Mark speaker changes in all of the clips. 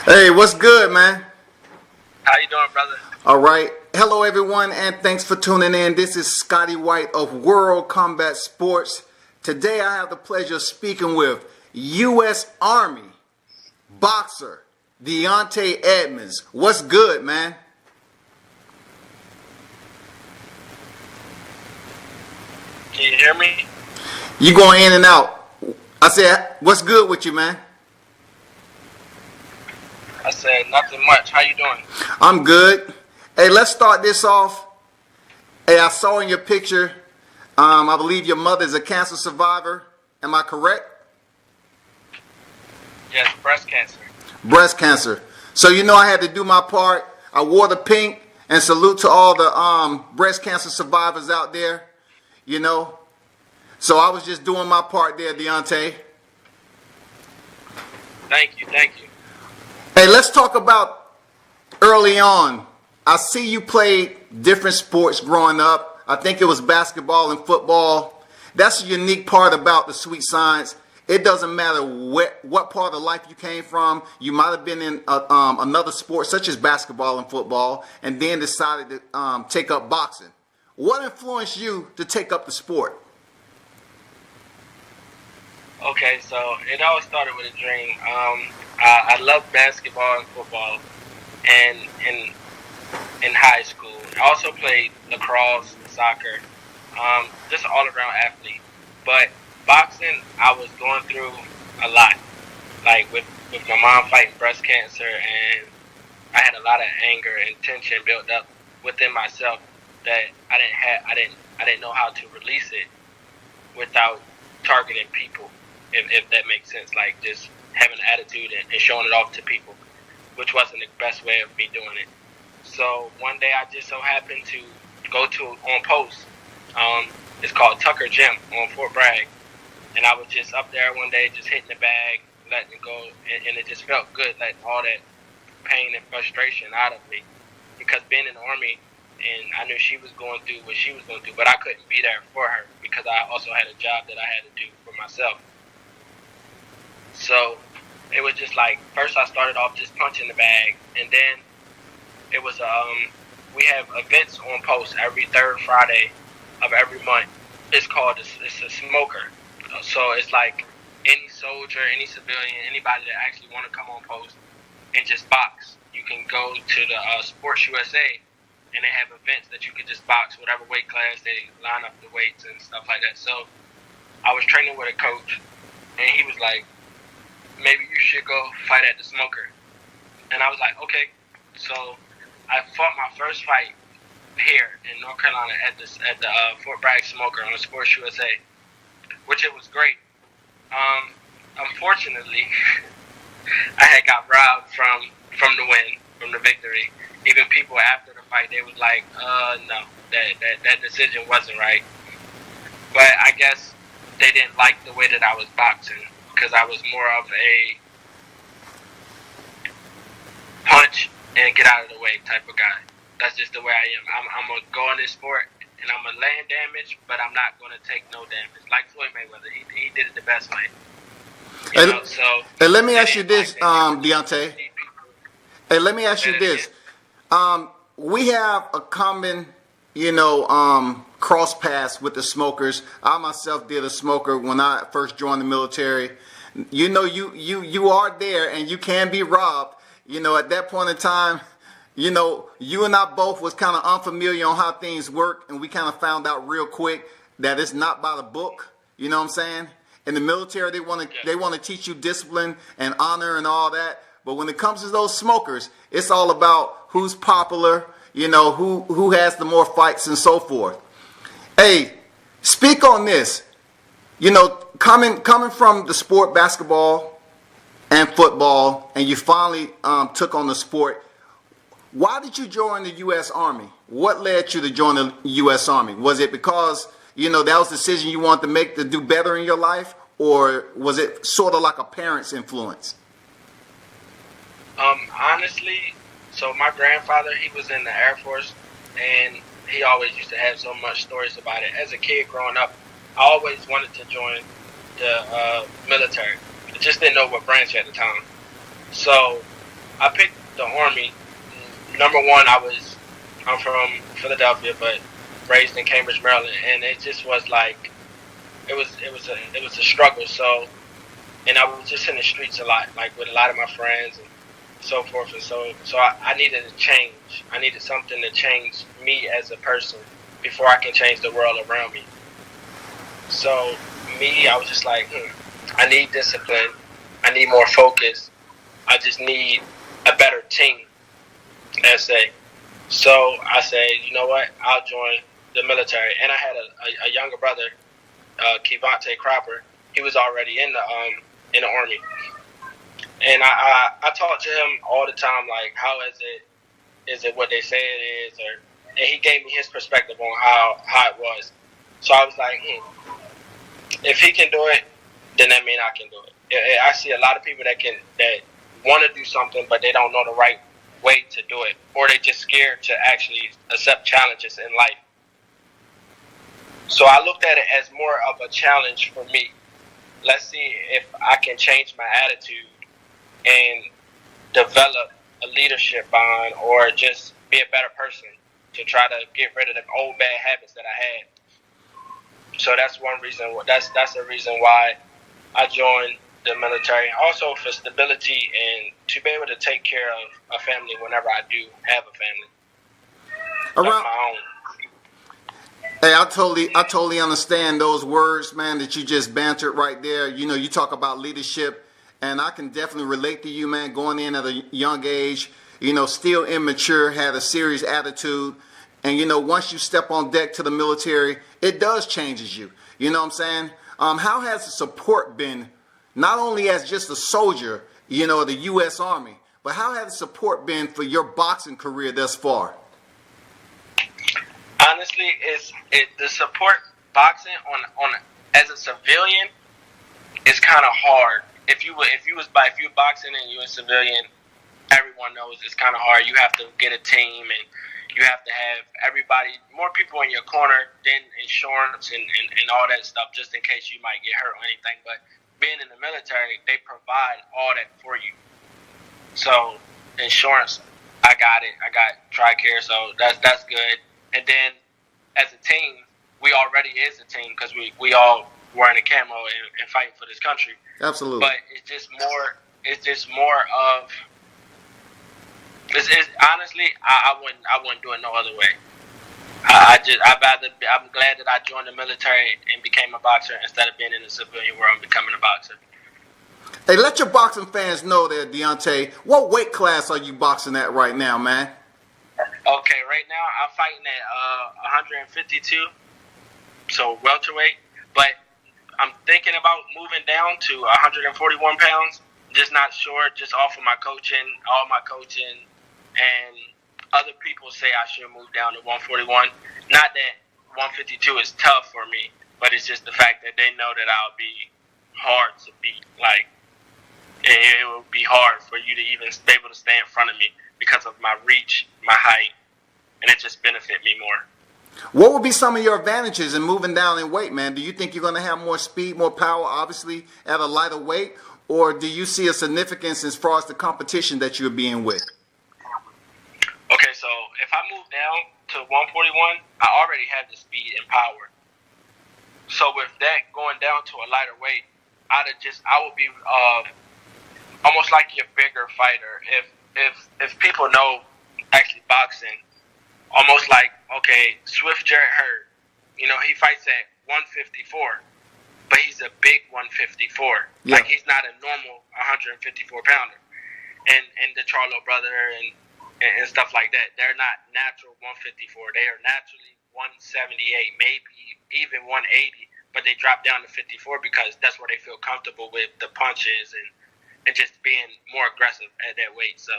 Speaker 1: Hey, what's good, man?
Speaker 2: How you doing, brother?
Speaker 1: All right. Hello, everyone, and thanks for tuning in. This is Scotty White of World Combat Sports. Today, I have the pleasure of speaking with U.S. Army boxer Diontaye Edmonds. What's good, man?
Speaker 2: Can you hear me?
Speaker 1: You going in and out. I said, what's good with you, man?
Speaker 2: I said nothing much. How you doing?
Speaker 1: I'm good. Hey, let's start this off. Hey, I saw in your picture, I believe your mother is a cancer survivor. Am I correct?
Speaker 2: Yes, breast cancer.
Speaker 1: Breast cancer. So I had to do my part. I wore the pink, and salute to all the breast cancer survivors out there. So I was just doing my part there, Diyonte.
Speaker 2: Thank you.
Speaker 1: Hey, let's talk about early on. I see you played different sports growing up. I think it was basketball and football. That's a unique part about the sweet science. It doesn't matter what part of life you came from. You might have been in another sport such as basketball and football and then decided to take up boxing. What influenced you to take up the sport?
Speaker 2: Okay, so it all started with a dream. I loved basketball and football, and in high school, I also played lacrosse, soccer, just an all-around athlete. But boxing, I was going through a lot, like with my mom fighting breast cancer, and I had a lot of anger and tension built up within myself that I didn't know how to release it without targeting people, if that makes sense, like just having an attitude and showing it off to people, which wasn't the best way of me doing it. So one day I just so happened to go to on post. It's called Tucker Gym on Fort Bragg, and I was just up there one day, just hitting the bag, letting it go, and it just felt good, letting all that pain and frustration out of me, because being in the Army, and I knew she was going through what she was going through, but I couldn't be there for her because I also had a job that I had to do for myself. So it was just like, first I started off just punching the bag, and then it was we have events on post every third Friday of every month. It's a smoker. So it's like any soldier, any civilian, anybody that actually want to come on post and just box. You can go to the Sports USA, and they have events that you can just box whatever weight class. They line up the weights and stuff like that. So I was training with a coach, and he was like, maybe you should go fight at the smoker. And I was like, okay. So I fought my first fight here in North Carolina at the Fort Bragg Smoker on the Sports USA, which it was great. Unfortunately, I had got robbed from the win, from the victory. Even people after the fight, they was like, no, that decision wasn't right. But I guess they didn't like the way that I was boxing, because I was more of a punch and get out of the way type of guy. That's just the way I am. I'm going to go in this sport, and I'm going to land damage, but I'm not going to take no damage. Like Floyd Mayweather, he did it the best way.
Speaker 1: Let me ask you this, Diyonte. Hey, let me ask you this. We have a common, cross paths with the smokers. I myself did a smoker when I first joined the military. You are there, and you can be robbed. At that point in time, you and I both was kind of unfamiliar on how things work, and we kind of found out real quick that it's not by the book. You know what I'm saying? In the military, they want to teach you discipline and honor and all that. But when it comes to those smokers, it's all about who's popular, who has the more fights and so forth. Hey, speak on this. Coming from the sport basketball and football, and you finally took on the sport. Why did you join the U.S. Army? What led you to join the U.S. Army? Was it because, that was the decision you wanted to make to do better in your life? Or was it sort of like a parent's influence?
Speaker 2: Honestly, so my grandfather, he was in the Air Force, and he always used to have so much stories about it. As a kid growing up, I always wanted to join the military. I just didn't know what branch at the time. So I picked the Army. Number one, I'm from Philadelphia, but raised in Cambridge, Maryland, and it just was like it was a struggle. So, and I was just in the streets a lot, like with a lot of my friends and so forth. And so I needed a change. I needed something to change me as a person before I can change the world around me. So I was just like, I need discipline. I need more focus. I just need a better team, let's say. So I said, you know what? I'll join the military. And I had a younger brother, Diontaye Cropper. He was already in the Army. And I talked to him all the time, like, how is it what they say it is? And he gave me his perspective on how it was. So I was like, if he can do it, then that means I can do it. I see a lot of people that want to do something, but they don't know the right way to do it, or they're just scared to actually accept challenges in life. So I looked at it as more of a challenge for me. Let's see if I can change my attitude and develop a leadership bond, or just be a better person to try to get rid of the old bad habits that I had. So that's one reason. That's the reason why I joined the military. Also for stability and to be able to take care of a family whenever I do have a family. Of my own.
Speaker 1: Hey, I totally understand those words, man, that you just bantered right there. You know, you talk about leadership, and I can definitely relate to you, man, going in at a young age, you know, still immature, had a serious attitude. And, you know, once you step on deck to the military, it does changes you. You know what I'm saying? How has the support been, not only as just a soldier, you know, the U.S. Army, but how has the support been for your boxing career thus far?
Speaker 2: Honestly, the support boxing on as a civilian is kind of hard. If you're boxing and you're a civilian, everyone knows it's kind of hard. You have to get a team, and you have to have more people in your corner than insurance and all that stuff, just in case you might get hurt or anything. But being in the military, they provide all that for you. So insurance, I got it. I got TRICARE, so that's good. And then as a team, we already is a team because we all wearing a camo and fighting for this country.
Speaker 1: Absolutely.
Speaker 2: But it's just more of. Honestly, I wouldn't do it no other way. I'm glad that I joined the military and became a boxer instead of being in the civilian world and becoming a boxer.
Speaker 1: Hey, let your boxing fans know there, Diyonte, what weight class are you boxing at right now, man?
Speaker 2: Okay, right now I'm fighting at 152, so welterweight. But I'm thinking about moving down to 141 pounds. Just not sure, just off of all my coaching, and other people say I should move down to 141. Not that 152 is tough for me, but it's just the fact that they know that I'll be hard to beat. Like, it will be hard for you to even be able to stay in front of me because of my reach, my height, and it just benefit me more.
Speaker 1: What would be some of your advantages in moving down in weight, man? Do you think you're going to have more speed, more power, obviously, at a lighter weight? Or do you see a significance as far as the competition that you're being with?
Speaker 2: Okay, so if I move down to 141, I already have the speed and power. So with that going down to a lighter weight, I would be almost like your bigger fighter. If people know actually boxing, almost like, okay, Swift Jarrett Hurd, you know, he fights at 154, but he's a big 154. Yeah. Like, he's not a normal 154 pounder. And the Charlo brother and stuff like that, they're not natural 154. They are naturally 178, maybe even 180, but they drop down to 54 because that's where they feel comfortable with the punches and just being more aggressive at that weight. So.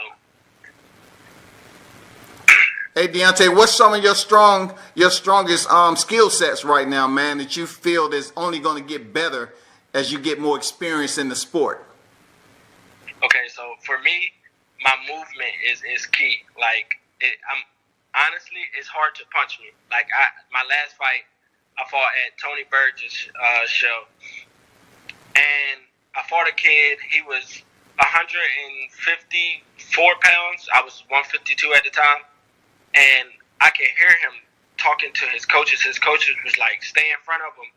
Speaker 1: Hey, Diyonte, what's some of your strongest skill sets right now, man, that you feel is only going to get better as you get more experience in the sport?
Speaker 2: Okay, so for me, my movement is key. Like, honestly, it's hard to punch me. Like, my last fight, I fought at Tony Burgess' show, and I fought a kid. He was 154 pounds. I was 152 at the time, and I could hear him talking to his coaches. His coaches was like, "Stay in front of him,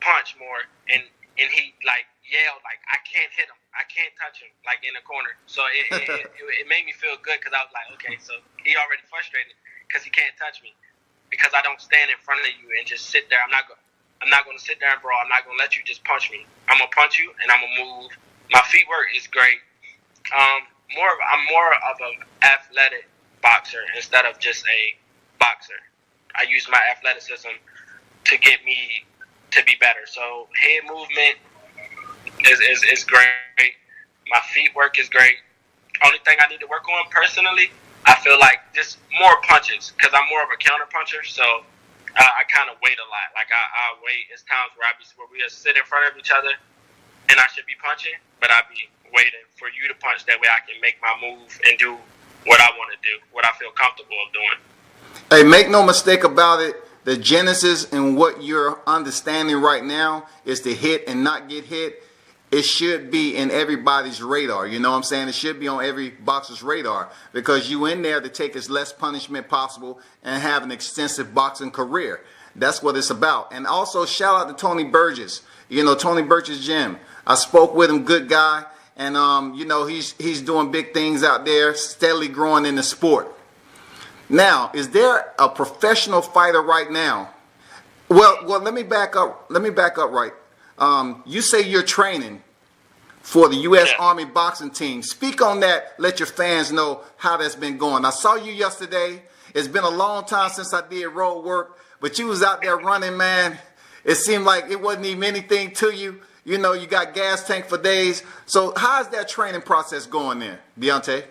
Speaker 2: punch more," and he like yelled like, "I can't hit him, I can't touch him," like in the corner. So it made me feel good because I was like, okay, so he already frustrated because he can't touch me because I don't stand in front of you and just sit there. I'm not going to sit there and brawl. I'm not going to let you just punch me. I'm going to punch you and I'm going to move. My feet work is great. I'm more of an athletic boxer instead of just a boxer. I use my athleticism to get me to be better. So head movement is great. My feet work is great. Only thing I need to work on personally, I feel like just more punches because I'm more of a counter puncher. So I kind of wait a lot. Like I wait. It's times where we just sit in front of each other and I should be punching, but I be waiting for you to punch. That way I can make my move and do what I want to do, what I feel comfortable of doing.
Speaker 1: Hey, make no mistake about it. The genesis and what you're understanding right now is to hit and not get hit. It should be in everybody's radar. You know what I'm saying? It should be on every boxer's radar because you in there to take as less punishment possible and have an extensive boxing career. That's what it's about. And also shout out to Tony Burgess. You know, Tony Burgess Gym. I spoke with him, good guy. And, you know, he's doing big things out there, steadily growing in the sport. Now, is there a professional fighter right now? Well, let me back up. Right. You say you're training for the U.S. Army boxing team. Speak on that. Let your fans know how that's been going. I saw you yesterday. It's been a long time since I did road work, but you was out there running, man. It seemed like it wasn't even anything to you. You know, you got gas tank for days. So how's that training process going there, Diyonte?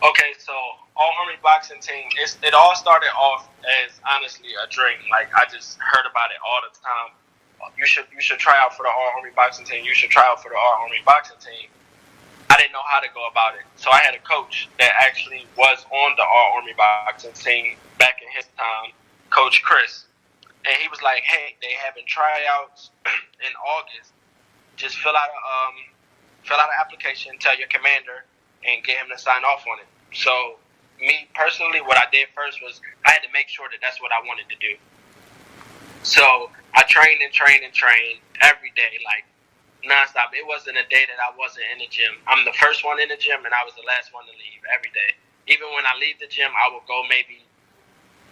Speaker 2: Okay, so All Army boxing team, it all started off as honestly a dream. Like I just heard about it all the time. You should try out for the All Army boxing team. You should try out for the All Army boxing team. I didn't know how to go about it, so I had a coach that actually was on the All Army boxing team back in his time, Coach Chris, and he was like, "Hey, they having tryouts in August. Just fill out an application, tell your commander, and get him to sign off on it." So me personally, what I did first was I had to make sure that that's what I wanted to do. So I trained every day, like nonstop. It wasn't a day that I wasn't in the gym. I'm the first one in the gym, and I was the last one to leave every day. Even when I leave the gym, I will go maybe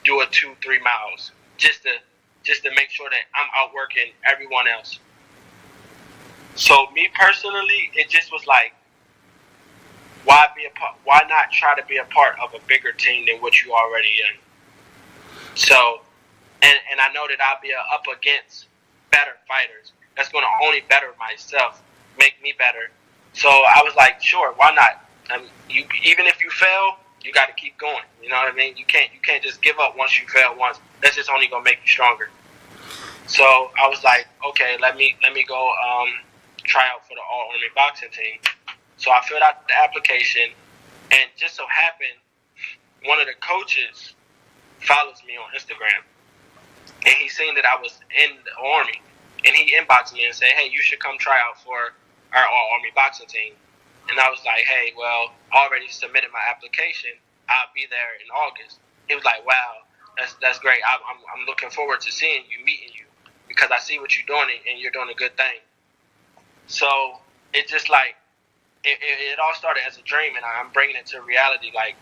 Speaker 2: do a 2-3 miles just to make sure that I'm outworking everyone else. So me personally, it just was like, why not try to be a part of a bigger team than what you already in? So, and I know that I'll be up against better fighters. That's going to only better myself, make me better. So I was like, sure, why not? Even if you fail, you got to keep going. You know what I mean? You can't just give up once you fail once. That's just only going to make you stronger. So I was like, okay, let me go try out for the All Army boxing team. So I filled out the application, and just so happened, one of the coaches follows me on Instagram, and he seen that I was in the Army, and he inboxed me and said, "Hey, you should come try out for our All Army boxing team." And I was like, "Hey, well, I already submitted my application. I'll be there in August." He was like, "Wow, that's great. I'm looking forward to seeing you, meeting you, because I see what you're doing, and you're doing a good thing." So it just like, it all started as a dream, and I'm bringing it to reality. Like,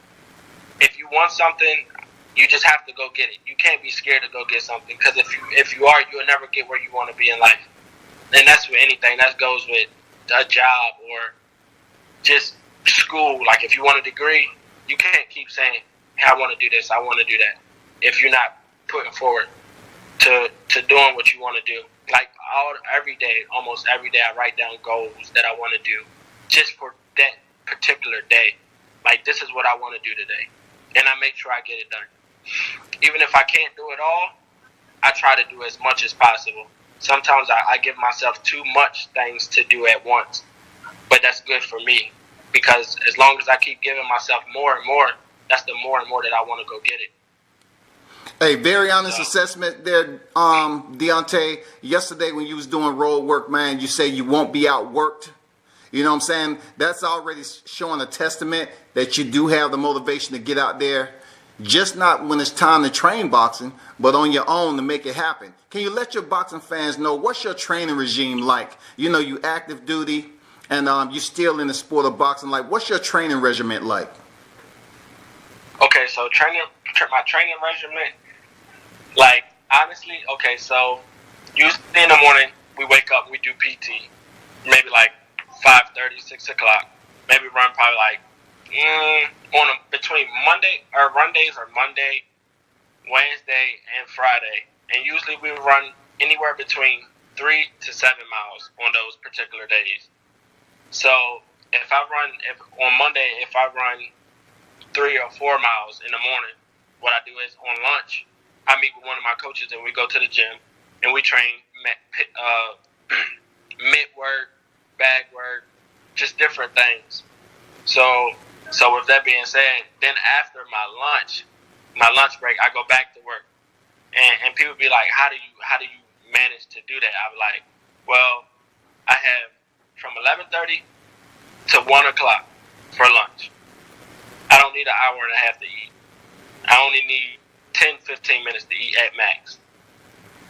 Speaker 2: if you want something, you just have to go get it. You can't be scared to go get something, because if you are, you'll never get where you want to be in life. And that's with anything. That goes with a job or just school. Like, if you want a degree, you can't keep saying, "Hey, I want to do this, I want to do that," if you're not putting forward to doing what you want to do. Like, almost every day, I write down goals that I want to do just for that particular day. Like, this is what I want to do today. And I make sure I get it done. Even if I can't do it all, I try to do as much as possible. Sometimes I give myself too much things to do at once. But that's good for me, because as long as I keep giving myself more and more, that's the more and more that I want to go get it.
Speaker 1: Hey, very honest assessment there, Diyonte. Yesterday when you was doing road work, man, you say you won't be outworked. You know what I'm saying? That's already showing a testament that you do have the motivation to get out there, just not when it's time to train boxing, but on your own to make it happen. Can you let your boxing fans know what's your training regime like? You know, you active duty, and you still in the sport of boxing. Like, what's your training regimen like?
Speaker 2: Okay, so my training regimen, like, honestly, okay, so usually in the morning, we wake up, we do PT, maybe like 5:30, 6 o'clock, maybe run probably like between run days are Monday, Wednesday, and Friday. And usually we run anywhere between 3 to 7 miles on those particular days. So on Monday, if I run 3 or 4 miles in the morning, what I do is on lunch, I meet with one of my coaches and we go to the gym and we train mid work, bag work, just different things. So with that being said, then after my lunch break, I go back to work, and people be like, how do you manage to do that? I'm like, well, I have from 11:30 to 1 o'clock for lunch. I don't need an hour and a half to eat. I only need 10-15 minutes to eat at max.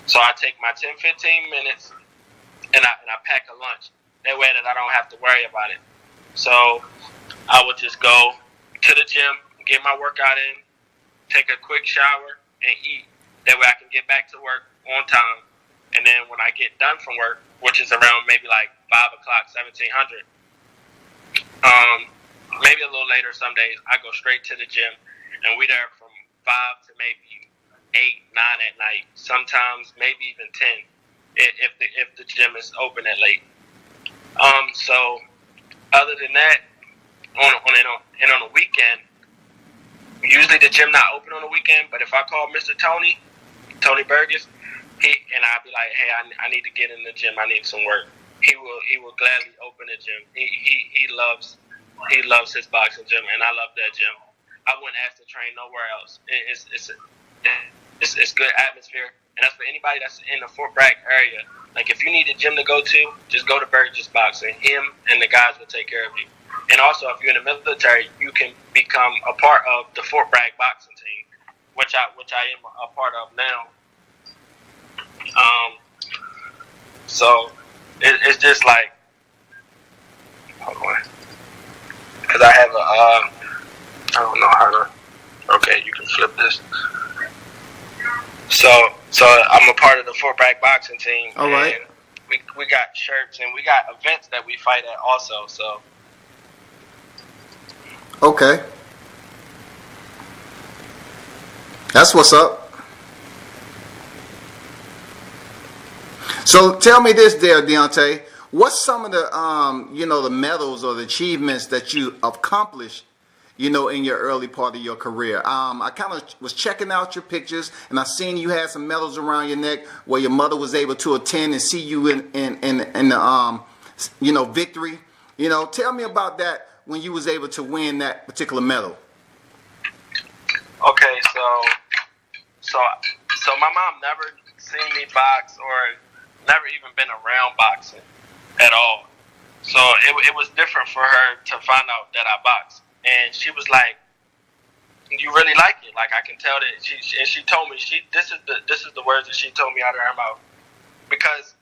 Speaker 2: So I take my 10-15 minutes and I pack a lunch. That way that I don't have to worry about it. So I would just go to the gym, get my workout in, take a quick shower, and eat. That way I can get back to work on time. And then when I get done from work, which is around maybe like 5 o'clock, 1700, maybe a little later some days, I go straight to the gym. And we there from 5 to maybe 8, 9 at night. Sometimes maybe even 10 if the gym is open at late. So other than that, on a weekend, usually the gym not open on the weekend, but if I call Mr. Tony Burgess, I'll be like, hey, I need to get in the gym. I need some work. He will gladly open the gym. He loves his boxing gym, and I love that gym. I wouldn't ask to train nowhere else. It's good atmosphere, and that's for anybody that's in the Fort Bragg area. Like, if you need a gym to go to, just go to Burgess Boxing. Him and the guys will take care of you. And also, if you're in the military, you can become a part of the Fort Bragg boxing team, which I am a part of now. So it's just like, hold on, because I have I don't know how to. Okay, you can flip this. So I'm a part of the Fort Bragg boxing team.
Speaker 1: All right.
Speaker 2: And we got shirts and we got events that we fight at also. So.
Speaker 1: Okay. That's what's up. So tell me this there, Diyonte. What's some of the the medals or the achievements that you accomplished, in your early part of your career? I kind of was checking out your pictures, and I seen you had some medals around your neck where your mother was able to attend and see you in the victory. Tell me about that when you was able to win that particular medal.
Speaker 2: Okay, so my mom never seen me box or never even been around boxing at all. So it was different for her to find out that I box. And she was like, "You really like it." Like, I can tell that she told me this is the words that she told me out of her mouth. Because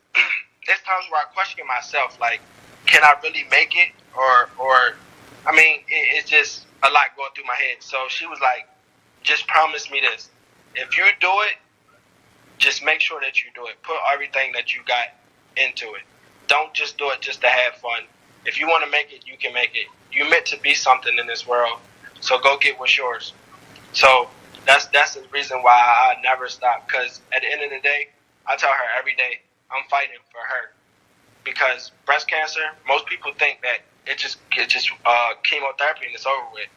Speaker 2: there's times where I question myself, like, can I really make it? Or I mean, it's just a lot going through my head. So she was like, "Just promise me this. If you do it, just make sure that you do it. Put everything that you got into it. Don't just do it just to have fun. If you want to make it, you can make it. You meant to be something in this world, so go get what's yours." So that's the reason why I never stop. Because at the end of the day, I tell her every day, I'm fighting for her. Because breast cancer, most people think that it's just chemotherapy and it's over with.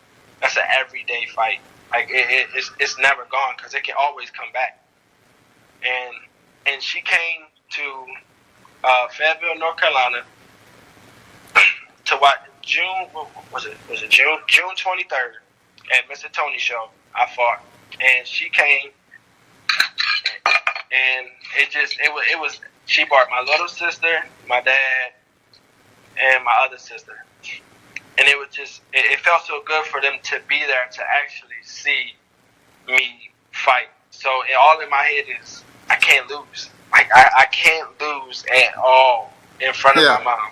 Speaker 2: That's an everyday fight. Like, it's never gone because it can always come back. And she came to Fayetteville, North Carolina, to what June 23rd at Mr. Tony's show. I fought, and she came, and it was. She brought my little sister, my dad, and my other sister. And it was just, it felt so good for them to be there to actually see me fight. So all in my head is, I can't lose. Like, I can't lose at all in front of my mom.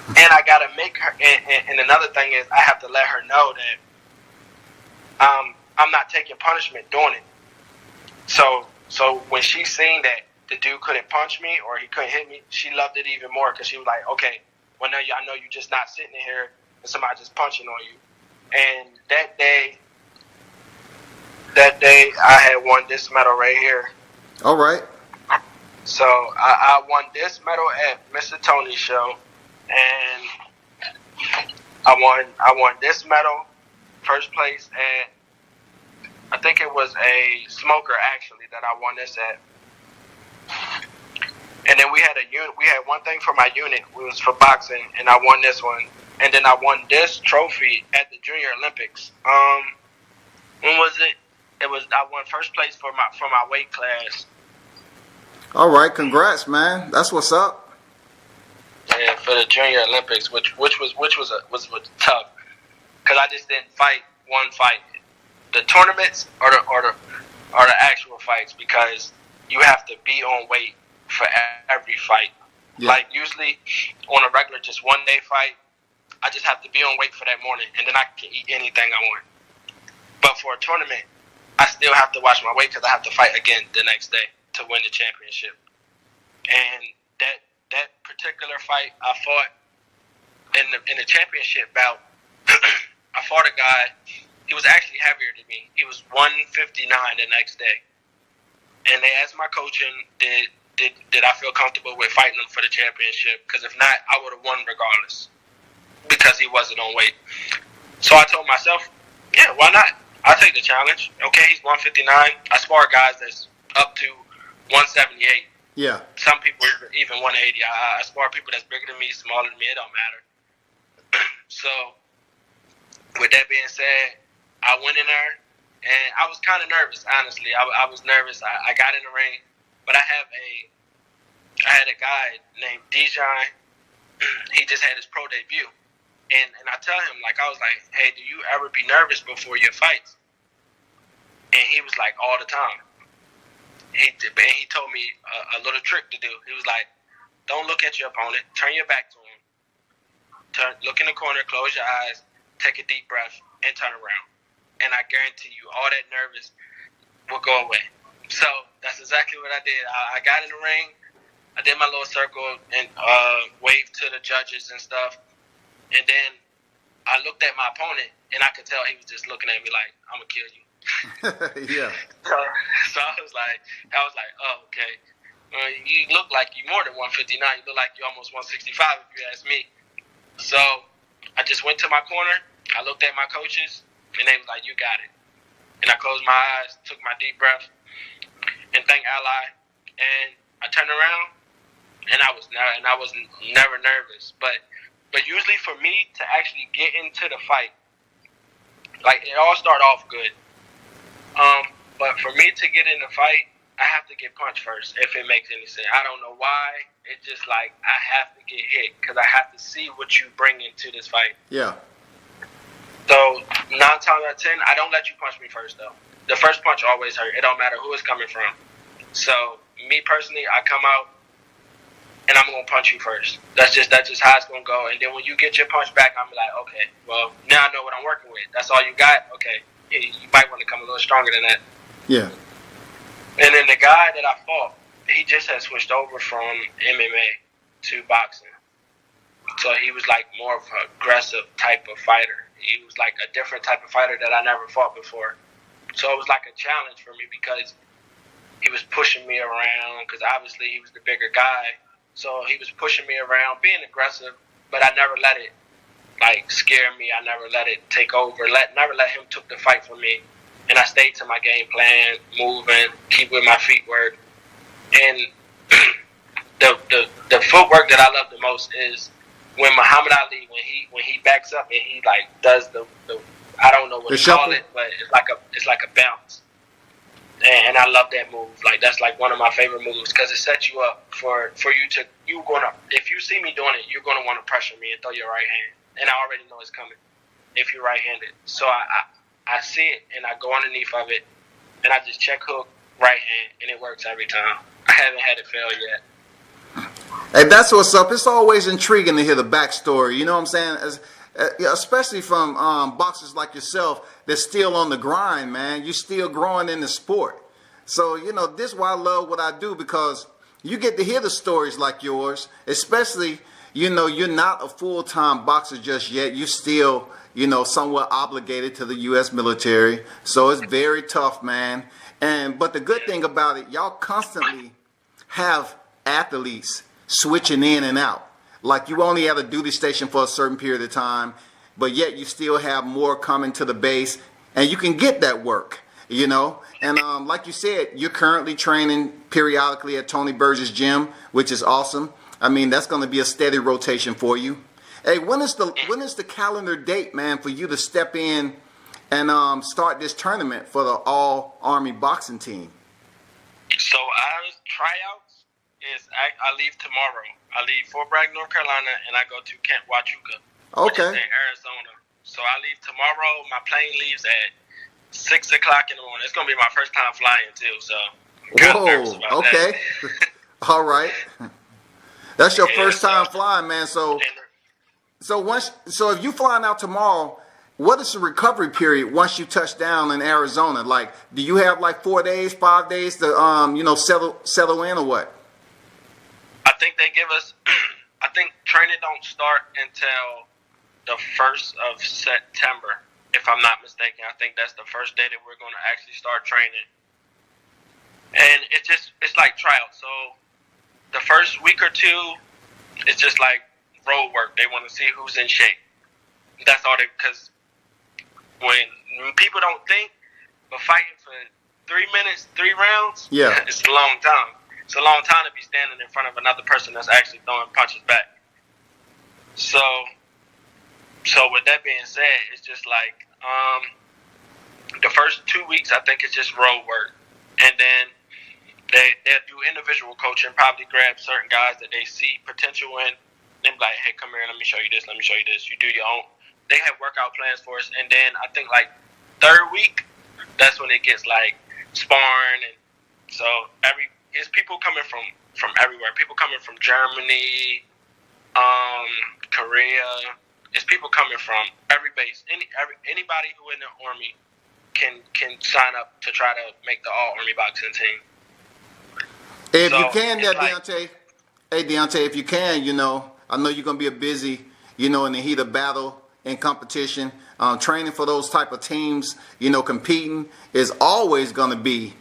Speaker 2: And I got to make her, and another thing is, I have to let her know that I'm not taking punishment doing it. So when she seen that the dude couldn't punch me or he couldn't hit me, she loved it even more because she was like, okay, well, now I know you're just not sitting in here and somebody just punching on you. And that day I had won this medal right here.
Speaker 1: All right.
Speaker 2: So I won this medal at Mr. Tony's show, and I won this medal, first place at, I think it was a smoker actually that I won this at. And then we had one thing for my unit. It was for boxing, and I won this one. And then I won this trophy at the Junior Olympics. When was it? I won first place for my weight class.
Speaker 1: All right, congrats, man. That's what's up.
Speaker 2: Yeah, for the Junior Olympics, which was tough, because I just didn't fight one fight. The tournaments or the actual fights, because you have to be on weight for every fight. Yeah. Like usually on a regular just one day fight, I just have to be on weight for that morning, and then I can eat anything I want. But for a tournament, I still have to watch my weight because I have to fight again the next day to win the championship. And that particular fight, I fought in the championship bout. I fought a guy. He was actually heavier than me. He was 159 the next day. And they asked my coaching, did I feel comfortable with fighting him for the championship? Because if not, I would have won regardless, because he wasn't on weight. So I told myself, yeah, why not? I'll take the challenge. Okay, he's 159. I spar guys that's up to 178.
Speaker 1: Yeah.
Speaker 2: Some people even 180. I spar people that's bigger than me, smaller than me. It don't matter. So with that being said, I went in there, and I was kind of nervous, honestly. I was nervous. I got in the ring, but I had a guy named Diyonte. He just had his pro debut. And I tell him, like, I was like, hey, do you ever be nervous before your fights? And he was like, all the time. He told me a little trick to do. He was like, don't look at your opponent. Turn your back to him. Look in the corner, close your eyes, take a deep breath, and turn around. And I guarantee you, all that nervous will go away. So that's exactly what I did. I got in the ring. I did my little circle and waved to the judges and stuff. And then I looked at my opponent, and I could tell he was just looking at me like, I'm going to kill you.
Speaker 1: Yeah.
Speaker 2: So I was like, oh, okay. You look like you're more than 159. You look like you're almost 165 if you ask me. So I just went to my corner. I looked at my coaches, and they was like, you got it. And I closed my eyes, took my deep breath, and thanked Ally. And I turned around, and I was never nervous. But usually for me to actually get into the fight, like, it all started off good. But for me to get in the fight, I have to get punched first, if it makes any sense. I don't know why. It's just like I have to get hit because I have to see what you bring into this fight.
Speaker 1: Yeah.
Speaker 2: So 9 times out of 10, I don't let you punch me first, though. The first punch always hurt. It don't matter who it's coming from. So me personally, I come out, and I'm going to punch you first. That's just how it's going to go. And then when you get your punch back, I'm like, okay, well, now I know what I'm working with. That's all you got? Okay. Yeah, you might want to come a little stronger than that.
Speaker 1: Yeah.
Speaker 2: And then the guy that I fought, he just had switched over from MMA to boxing. So he was like more of an aggressive type of fighter. He was like a different type of fighter that I never fought before. So it was like a challenge for me because he was pushing me around because obviously he was the bigger guy. So he was pushing me around, being aggressive, but I never let it like scare me. I never let it take over. Never let him took the fight from me. And I stayed to my game plan, moving, keep with my feet work. And the footwork that I love the most is when Muhammad Ali, when he backs up and he like does the I don't know what to call it, but it's like a bounce. And I love that move. Like that's like one of my favorite moves because it sets you up for you to if you see me doing it, you're gonna want to pressure me and throw your right hand, and I already know it's coming if you're right-handed. So I see it and I go underneath of it, and I just check hook right hand, and it works every time. I haven't had it fail yet.
Speaker 1: Hey, that's what's up. It's always intriguing to hear the backstory. You know what I'm saying? Especially from boxers like yourself that's still on the grind, man. You're still growing in the sport. So, this is why I love what I do, because you get to hear the stories like yours, especially, you're not a full-time boxer just yet. You're still, somewhat obligated to the U.S. military. So it's very tough, man. But the good thing about it, y'all constantly have athletes switching in and out. Like, you only have a duty station for a certain period of time, but yet you still have more coming to the base, and you can get that work, And like you said, you're currently training periodically at Tony Burgess' gym, which is awesome. I mean, that's going to be a steady rotation for you. Hey, when is the calendar date, man, for you to step in and start this tournament for the All Army boxing team?
Speaker 2: So our tryouts is I leave tomorrow. I leave Fort Bragg, North Carolina, and I go to Camp Huachuca, which is in Arizona. So I leave tomorrow. My plane leaves at 6 o'clock in the morning. It's going to be my first time flying, too, so I'm kind of nervous about that.
Speaker 1: All right. That's your first time flying, man. So if you flying out tomorrow, what is the recovery period once you touch down in Arizona? Like, do you have like 4 days, 5 days to settle in, or what?
Speaker 2: I think they give us. I think training don't start until the 1st of September, if I'm not mistaken. I think that's the first day that we're going to actually start training, and it's like trials. So the first week or two, it's just like road work. They want to see who's in shape. That's all because when people don't think, but fighting for 3 minutes, 3 rounds, it's a long time. It's a long time to be standing in front of another person that's actually throwing punches back. So with that being said, it's just like the first 2 weeks, I think it's just road work. And then they'll do individual coaching, probably grab certain guys that they see potential in, and be like, hey, come here, let me show you this, You do your own. They have workout plans for us. And then I think like 3rd week, that's when it gets like sparring. And so it's people coming from everywhere. People coming from Germany, Korea. It's people coming from every base. Anybody who in the Army can sign up to try to make the All Army boxing team.
Speaker 1: If you can, Diyonte. Hey, Diyonte, if you can, I know you're going to be busy, in the heat of battle and competition. Training for those type of teams, competing is always going to be,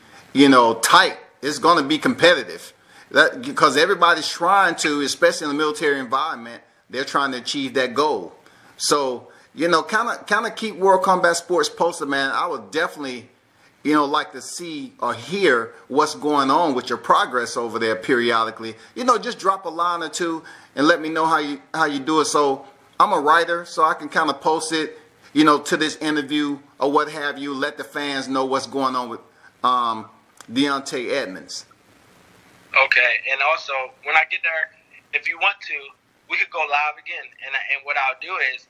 Speaker 1: tight. It's going to be competitive. Because everybody's trying to, especially in the military environment, they're trying to achieve that goal. So, kind of keep World Combat Sports posted, man. I would definitely like to see or hear what's going on with your progress over there periodically. Just drop a line or two and let me know how you do it. So I'm a writer, so I can kind of post it, to this interview or what have you. Let the fans know what's going on with Diontaye Edmonds.
Speaker 2: Okay, and also when I get there, if you want to, we could go live again. And what I'll do is,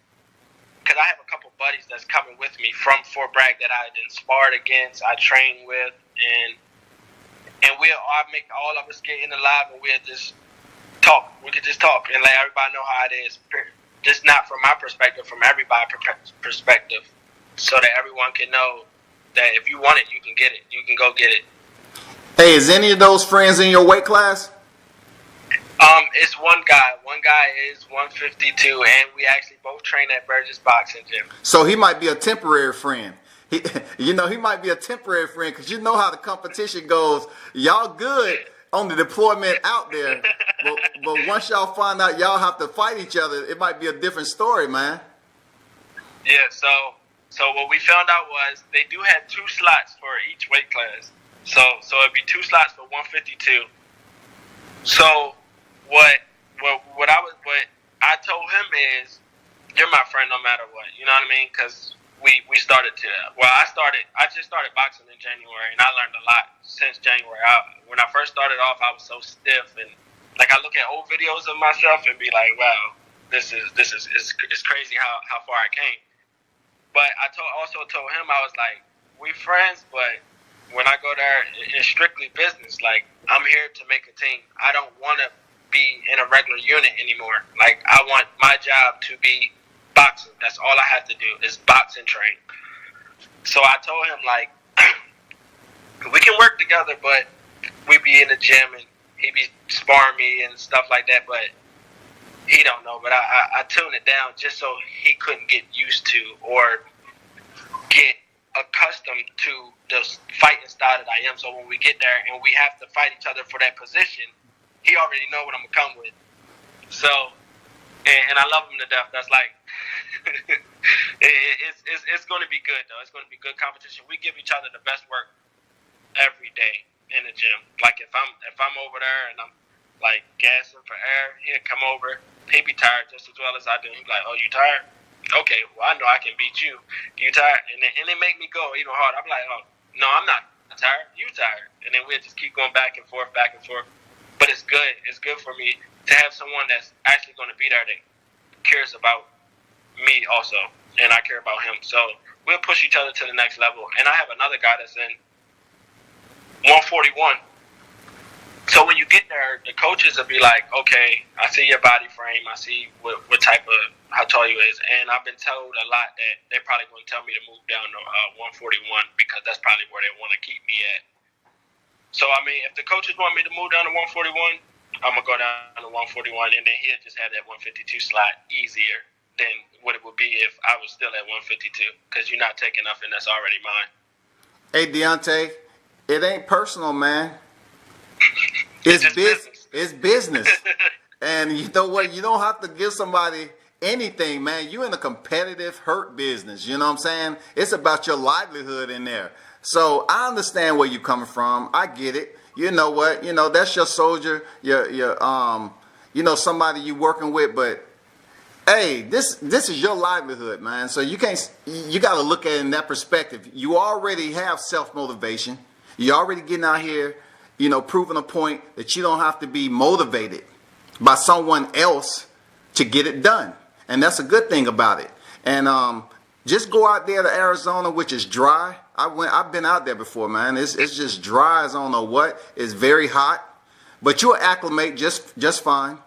Speaker 2: because I have a couple buddies that's coming with me from Fort Bragg that I sparred against, I train with, and I'll make all of us get in the live and we'll just talk. We could just talk and let everybody know how it is. Just not from my perspective, from everybody's perspective, so that everyone can know that if you want it, you can get it. You can go get it.
Speaker 1: Hey, is any of those friends in your weight class?
Speaker 2: It's one guy. One guy is 152, and we actually both train at Burgess Boxing Gym.
Speaker 1: So he might be a temporary friend. He might be a temporary friend because you know how the competition goes. Y'all good on the deployment out there, but once y'all find out y'all have to fight each other, it might be a different story, man.
Speaker 2: Yeah. So what we found out was they do have 2 slots for each weight class. So it'd be 2 slots for 152. So what I told him is, you're my friend no matter what. You know what I mean? Because we started to. Well, I just started boxing in January, and I learned a lot since January. When I first started off, I was so stiff, and Like I look at old videos of myself and be like, wow, this is it's crazy how far I came. But I also told him, I was like, we friends, but when I go there, it's strictly business. Like, I'm here to make a team. I don't want to be in a regular unit anymore. Like, I want my job to be boxing. That's all I have to do is box and train. So I told him, like, we can work together, but we be in the gym and he be sparring me and stuff like that, but he don't know. But I tuned it down just so he couldn't get used to or get accustomed to the fighting style that I am. So when we get there and we have to fight each other for that position, he already know what I'm gonna come with. So, and I love him to death. That's like, it's going to be good though. It's going to be good competition. We give each other the best work every day in the gym. Like if I'm over there and I'm like gassing for air, he'll come over. He'd be tired just as well as I do. He'd be like, "Oh, you tired? Okay, well I know I can beat you. You tired?" And it make me go even harder. I'm like, "Oh, no, I'm not tired. You tired?" And then we'll just keep going back and forth, back and forth. But it's good. It's good for me to have someone that's actually going to be there that cares about me also, and I care about him. So we'll push each other to the next level. And I have another guy that's in 141. So when you get there, the coaches will be like, "Okay, I see your body frame. I see what type of, how tall you is." And I've been told a lot that they're probably going to tell me to move down to 141 because that's probably where they want to keep me at. So, I mean, if the coaches want me to move down to 141, I'm going to go down to 141, and then he'll just have that 152 slot easier than what it would be if I was still at 152 because you're not taking nothing that's already mine.
Speaker 1: Hey, Diyonte, it ain't personal, man. It's business. It's business. And you know what? You don't have to give somebody anything, man. You're in a competitive hurt business. You know what I'm saying? It's about your livelihood in there. So I understand where you're coming from. I get it. You know what? You know, that's your soldier, your you know, somebody you working with, but hey, this is your livelihood, man. So you got to look at it in that perspective. You already have self-motivation. You're already getting out here, you know, proving a point that you don't have to be motivated by someone else to get it done. And that's a good thing about it. And just go out there to Arizona, which is dry. I've been out there before, man. It's just dry as I don't know what. It's very hot, but you'll acclimate just fine.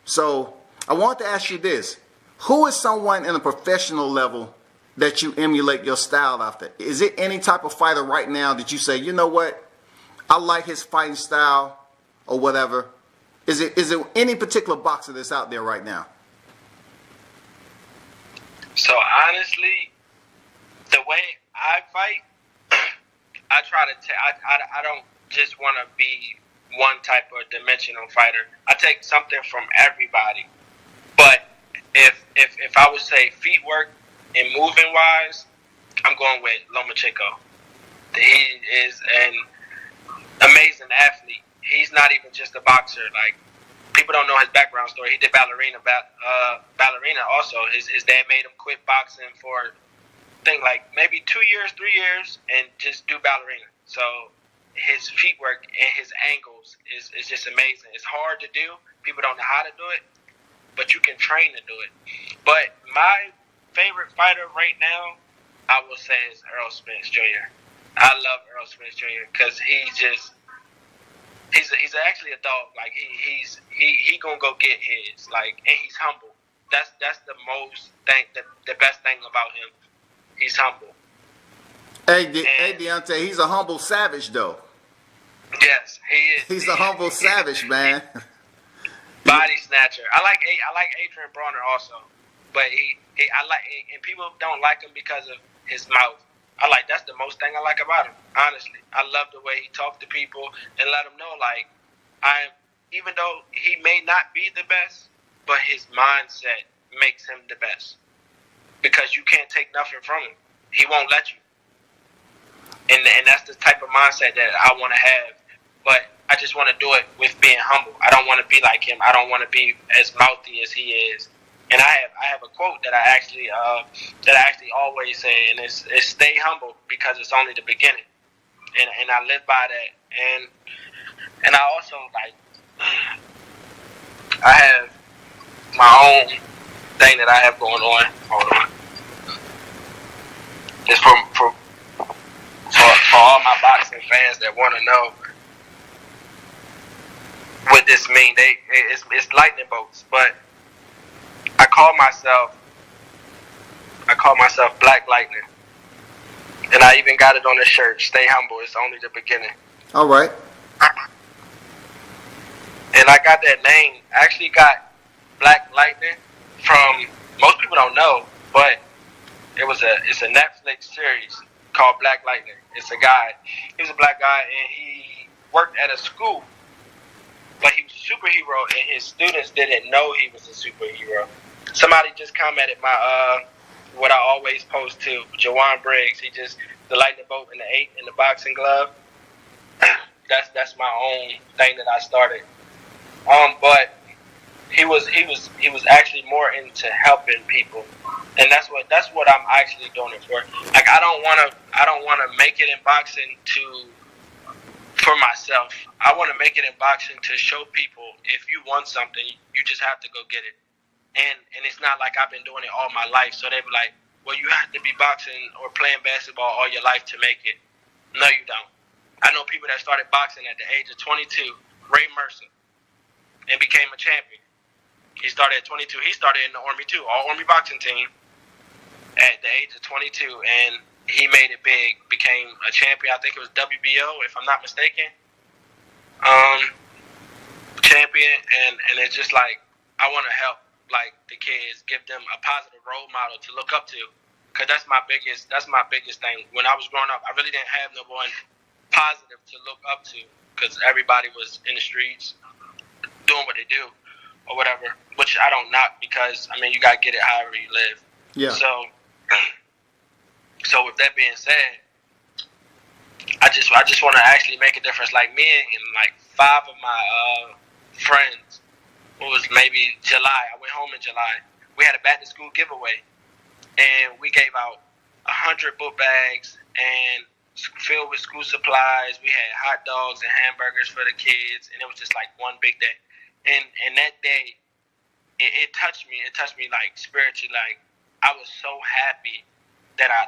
Speaker 1: So I want to ask you this. Who is someone in a professional level that you emulate your style after? Is it any type of fighter right now that you say, you know what, I like his fighting style or whatever? Is it any particular boxer that's out there right now?
Speaker 2: So honestly, the way I fight, I try to I don't just want to be one type of dimensional fighter. I take something from everybody. But if I would say feet work and moving wise, I'm going with Lomachenko. He is an amazing athlete. He's not even just a boxer. Like, people don't know his background story. He did ballerina also. His dad made him quit boxing for like maybe 2 years, 3 years, and just do ballerina. So his feet work and his angles is just amazing. It's hard to do. People don't know how to do it, but you can train to do it. But my favorite fighter right now, I will say, is Errol Spence Jr. I love Errol Spence Jr. because he's actually a dog. Like he gonna go get his. Like, and he's humble. That's the the best thing about him. He's humble.
Speaker 1: Hey, Diyonte, he's a humble savage, though.
Speaker 2: Yes, he is.
Speaker 1: He's a humble savage, man.
Speaker 2: Body snatcher. I like Adrian Bronner also, but and people don't like him because of his mouth. That's the most thing I like about him. Honestly, I love the way he talks to people and let them know, like, even though he may not be the best, but his mindset makes him the best. Because you can't take nothing from him. He won't let you. And that's the type of mindset that I want to have. But I just want to do it with being humble. I don't want to be like him. I don't want to be as mouthy as he is. And I have a quote that I actually always say, and it's stay humble because it's only the beginning. And I live by that. And I also, like, I have my own thing that I have going on. Hold on. It's for all my boxing fans that want to know what this means. It's lightning bolts, but I call myself Black Lightning, and I even got it on the shirt. Stay humble. It's only the beginning.
Speaker 1: All right.
Speaker 2: And I got that name. I actually got Black Lightning from, most people don't know, but it's a Netflix series called Black Lightning. It's a guy. He was a black guy, and he worked at a school, but he was a superhero, and his students didn't know he was a superhero. Somebody just commented my what I always post to Jawan Briggs. He just the lightning bolt and the 8 in the boxing glove. That's my own thing that I started. But he was actually more into helping people, and that's what I'm actually doing it for. Like I don't wanna make it in boxing for myself. I want to make it in boxing to show people if you want something, you just have to go get it. And it's not like I've been doing it all my life, so they be like, well, you have to be boxing or playing basketball all your life to make it. No, you don't. I know people that started boxing at the age of 22. Ray Mercer, and became a champion. He started at 22. He started in the Army too, all Army boxing team at the age of 22, and he made it big, became a champion. I think it was WBO, if I'm not mistaken. Champion, and it's just like, I want to help like the kids, give them a positive role model to look up to, because that's my biggest thing. When I was growing up, I really didn't have no one positive to look up to, because everybody was in the streets doing what they do or whatever, which I don't knock, because I mean, you gotta get it however you live.
Speaker 1: Yeah.
Speaker 2: So with that being said, I just want to actually make a difference. Like me and like 5 of my friends, it was maybe July. I went home in July. We had a back to school giveaway, and we gave out 100 book bags and filled with school supplies. We had hot dogs and hamburgers for the kids, and it was just like one big day. And that day, it touched me. It touched me like spiritually. Like I was so happy that I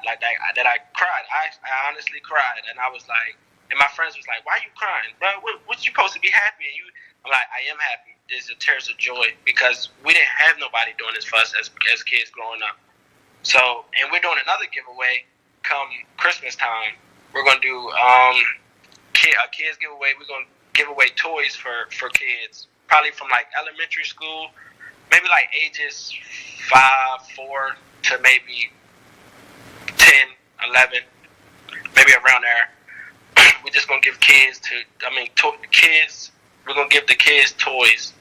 Speaker 2: cried. I honestly cried, and I was like, and my friends was like, "Why are you crying, bro? What you supposed to be happy?" And I'm like, "I am happy. There's tears of joy, because we didn't have nobody doing this for us as kids growing up. So, and we're doing another giveaway come Christmas time. We're gonna do a kids giveaway. We're gonna give away toys for kids, probably from like elementary school, maybe like ages 5, 4 to maybe 10, 11, maybe around there. We're just gonna give kids kids. We're gonna give the kids toys.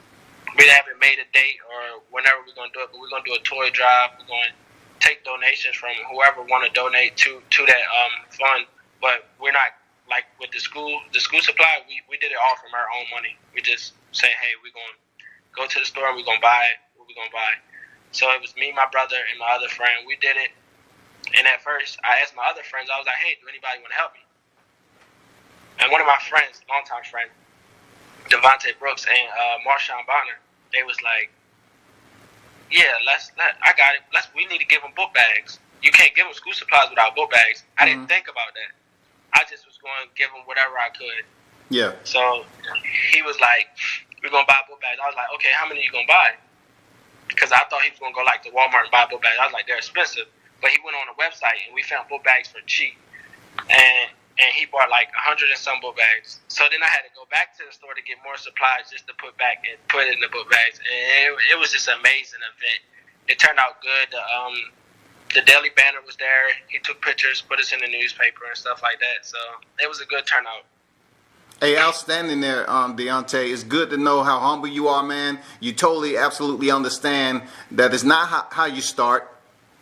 Speaker 2: We haven't made a date or whenever we're gonna do it, but we're gonna do a toy drive. We're gonna take donations from whoever want to donate to that fund. But we're not like with the school supply. We did it all from our own money. We just say, hey, we're gonna go to the store and we're gonna buy what we're gonna buy. So it was me, my brother, and my other friend. We did it. And at first, I asked my other friends. I was like, hey, do anybody want to help me? And one of my friends, longtime friend, Diontaye Brooks and Marshawn Bonner, they was like, yeah, I got it. We need to give them book bags. You can't give them school supplies without book bags. I didn't think about that. I just was going to give them whatever I could.
Speaker 1: Yeah.
Speaker 2: So he was like, we're going to buy book bags. I was like, okay, how many are you going to buy? Because I thought he was going to go like to Walmart and buy book bags. I was like, they're expensive. But he went on a website and we found book bags for cheap. And he bought like 100 and some book bags. So then I had to go back to the store to get more supplies just to put back and put in the book bags. And it was just an amazing event. It turned out good. The Daily Banner was there. He took pictures, put us in the newspaper and stuff like that. So it was a good turnout.
Speaker 1: Hey, outstanding there, Diyonte. It's good to know how humble you are, man. You totally, absolutely understand that it's not how you start.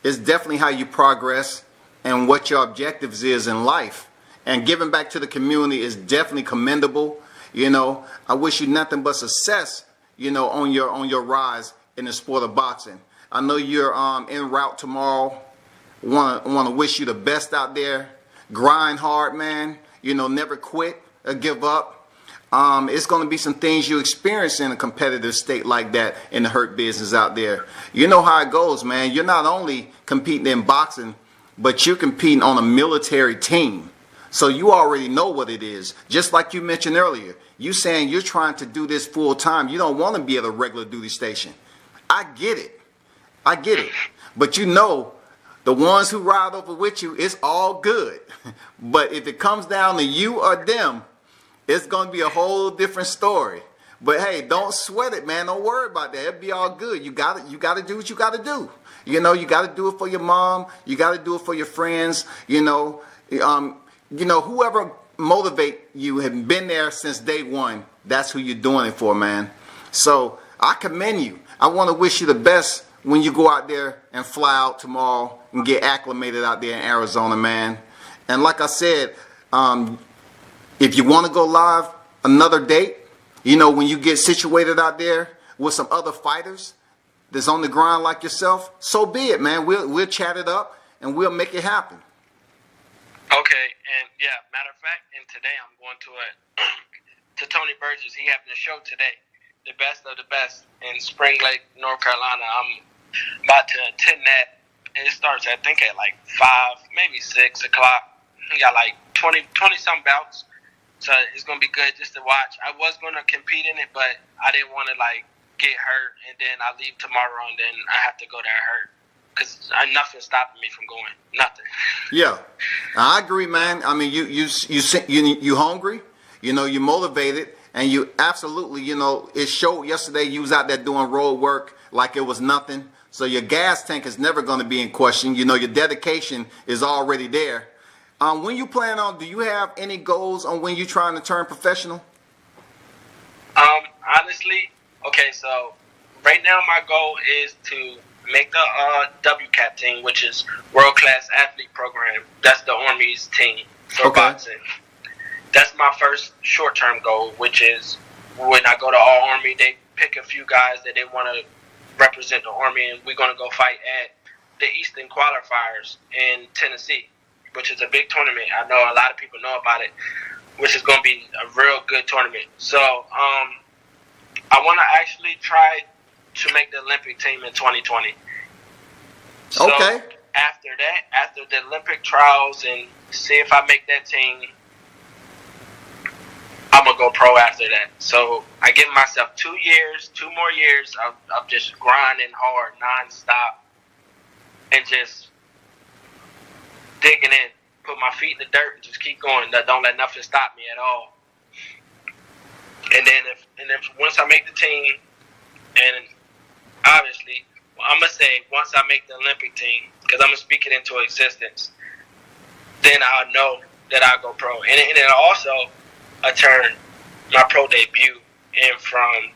Speaker 1: It's definitely how you progress and what your objectives is in life. And giving back to the community is definitely commendable. You know, I wish you nothing but success, you know, on your rise in the sport of boxing. I know you're en route tomorrow. Want to wish you the best out there. Grind hard, man. You know, never quit or give up. it's going to be some things you experience in a competitive state like that in the hurt business out there. You know how it goes, man. You're not only competing in boxing, but you're competing on a military team. So you already know what it is. Just like you mentioned earlier, you saying you're trying to do this full time. You don't want to be at a regular duty station. I get it. But you know, the ones who ride over with you, it's all good. But if it comes down to you or them, it's going to be a whole different story. But hey, don't sweat it, man. Don't worry about that. It'll be all good. You got to do what you got to do. You know, you got to do it for your mom. You got to do it for your friends. Whoever motivate you have been there since day one. That's who you're doing it for, man. So I commend you. I want to wish you the best when you go out there and fly out tomorrow and get acclimated out there in Arizona, man. And like I said, if you want to go live another date, when you get situated out there with some other fighters that's on the grind like yourself, so be it, man. We'll chat it up and we'll make it happen.
Speaker 2: Okay, and yeah, matter of fact, and today I'm going to Tony Burgess. He having a show today, the best of the best in Spring Lake, North Carolina. I'm about to attend that, and it starts I think at like 5, maybe 6 o'clock. He got like 20 some bouts, so it's gonna be good just to watch. I was gonna compete in it, but I didn't want to like get hurt, and then I leave tomorrow, and then I have to go there hurt. Because nothing's stopping me from going. Nothing. Yeah,
Speaker 1: I agree, man. I mean, you hungry. You motivated, and you absolutely, it showed yesterday. You was out there doing road work like it was nothing. So your gas tank is never going to be in question. Your dedication is already there. When you plan on, do you have any goals on when you're trying to turn professional?
Speaker 2: Honestly, okay. So right now my goal is to make the WCAP team, which is World Class Athlete Program. That's the Army's team for boxing. That's my first short-term goal, which is when I go to All Army, they pick a few guys that they want to represent the Army, and we're going to go fight at the Eastern Qualifiers in Tennessee, which is a big tournament. I know a lot of people know about it, which is going to be a real good tournament. So I want to actually try to make the Olympic team in 2020. So
Speaker 1: okay.
Speaker 2: After the Olympic trials and see if I make that team, I'm going to go pro after that. So I give myself 2 more years of just grinding hard, nonstop, and just digging in, put my feet in the dirt and just keep going. Don't let nothing stop me at all. And then if once I make the team, and obviously, I'm going to say once I make the Olympic team, because I'm going to speak it into existence, then I'll know that I'll go pro. And it'll also turn my pro debut in from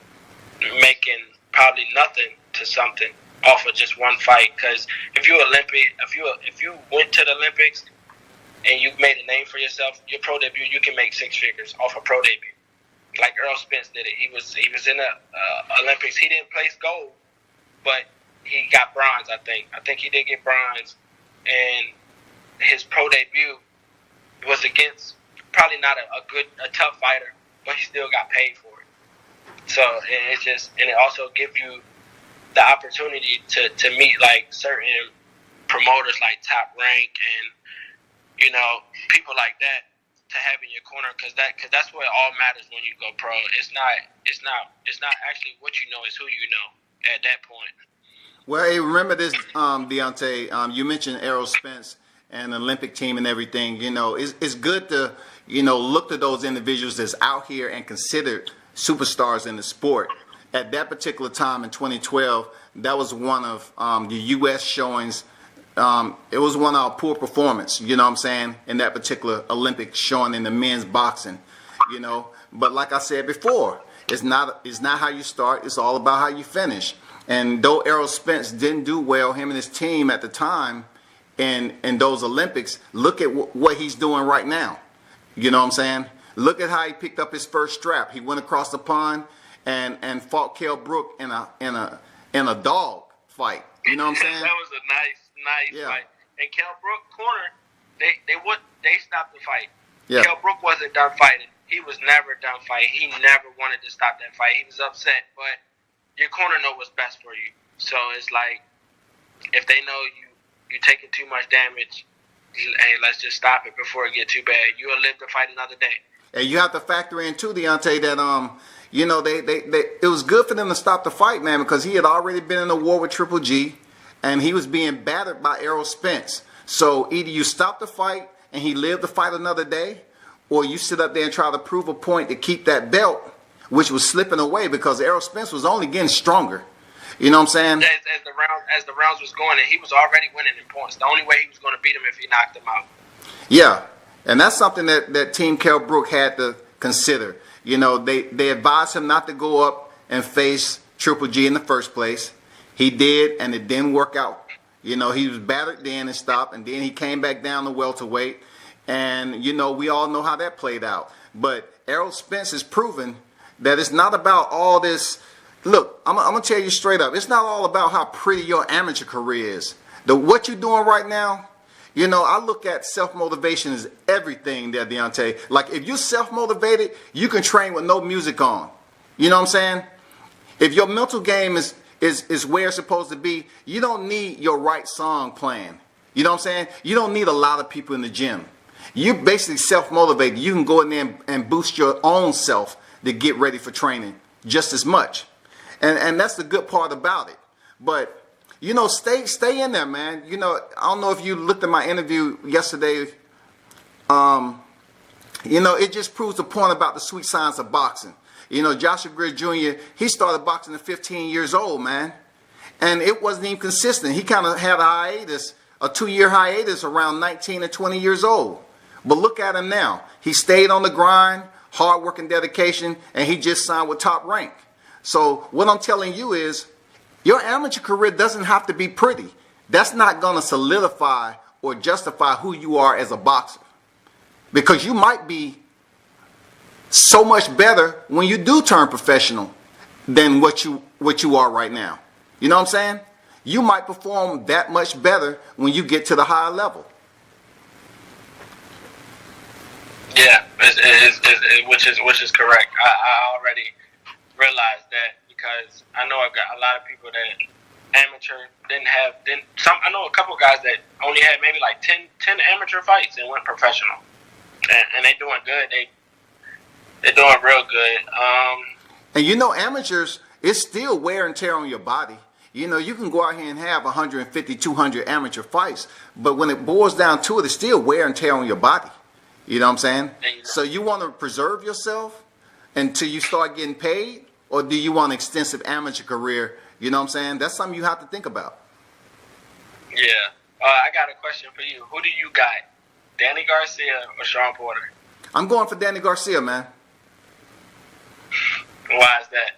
Speaker 2: making probably nothing to something off of just one fight. Because if you went to the Olympics and you made a name for yourself, your pro debut, you can make 6 figures off a pro debut. Like Earl Spence did it. He was in the Olympics. He didn't place gold, but he got bronze, I think. I think he did get bronze. And his pro debut was against probably not a tough fighter, but he still got paid for it. So it also gives you the opportunity to meet like certain promoters like Top Rank and people like that to have in your corner, because that's what all matters when you go pro. It's not actually what you know, it's who you know at that point.
Speaker 1: Well, hey, remember this, Diyonte. You mentioned Errol Spence and the Olympic team and everything. It's good to look to those individuals that's out here and considered superstars in the sport. At that particular time in 2012, that was one of the U.S. showings. It was one of our poor performance, in that particular Olympic showing in the men's boxing, But like I said before, it's not how you start. It's all about how you finish. And though Errol Spence didn't do well, him and his team at the time in those Olympics, look at what he's doing right now. You know what I'm saying? Look at how he picked up his first strap. He went across the pond and fought Kell Brook in a dog fight. You know what I'm saying?
Speaker 2: That was a nice fight. And Kell Brook corner, they stopped the fight. Yeah. Kell Brook wasn't done fighting. he was never done fighting. He never wanted to stop that fight. He was upset, but your corner know what's best for you. So it's like, if they know you taking too much damage, hey, let's just stop it before it get too bad. You'll live to fight another day.
Speaker 1: And you have to factor in too, Diontaye, that you know, they it was good for them to stop the fight, man, because he had already been in a war with Triple G, and he was being battered by Errol Spence. So either you stop the fight and he lived to fight another day, or you sit up there and try to prove a point to keep that belt, which was slipping away because Errol Spence was only getting stronger. You know what I'm saying?
Speaker 2: As the rounds was going, and he was already winning in points. The only way he was going to beat him if he knocked him out.
Speaker 1: Yeah, and that's something that Team Kell Brook had to consider. You know, they advised him not to go up and face Triple G in the first place. He did, and it didn't work out. You know, he was battered then and stopped, and then he came back down to welterweight. And, you know, we all know how that played out. But Errol Spence has proven that it's not about all this. Look, I'm going to tell you straight up. It's not all about how pretty your amateur career is. What you're doing right now, you know, I look at self-motivation as everything there, Diontaye. Like, if you're self-motivated, you can train with no music on. You know what I'm saying? If your mental game is where it's supposed to be, you don't need your right song playing. You know what I'm saying? You don't need a lot of people in the gym. You're basically self-motivated. You can go in there and boost your own self to get ready for training just as much. And that's the good part about it. But, you know, stay in there, man. You know, I don't know if you looked at my interview yesterday. You know, it just proves the point about the sweet science of boxing. You know, Joshua Greer Jr., he started boxing at 15 years old, man. And it wasn't even consistent. He kind of had a hiatus, a 2-year hiatus around 19 and 20 years old. But look at him now. He stayed on the grind, hard work and dedication, and he just signed with Top Rank. So what I'm telling you is, your amateur career doesn't have to be pretty. That's not going to solidify or justify who you are as a boxer. Because you might be so much better when you do turn professional than what you are right now. You know what I'm saying? You might perform that much better when you get to the higher level.
Speaker 2: Yeah, which is correct. I already realized that because I know I've got a lot of people that amateur I know a couple of guys that only had maybe like 10 amateur fights and went professional, and they're doing good. They're doing real good.
Speaker 1: And you know, amateurs, it's still wear and tear on your body. You know, you can go out here and have 150, 200 amateur fights, but when it boils down to it, it's still wear and tear on your body. You know what I'm saying? So you want to preserve yourself until you start getting paid, or do you want an extensive amateur career? You know what I'm saying? That's something you have to think about.
Speaker 2: Yeah. I got a question for you. Who do you got? Danny Garcia or Sean Porter?
Speaker 1: I'm going for Danny Garcia, man.
Speaker 2: Why is that?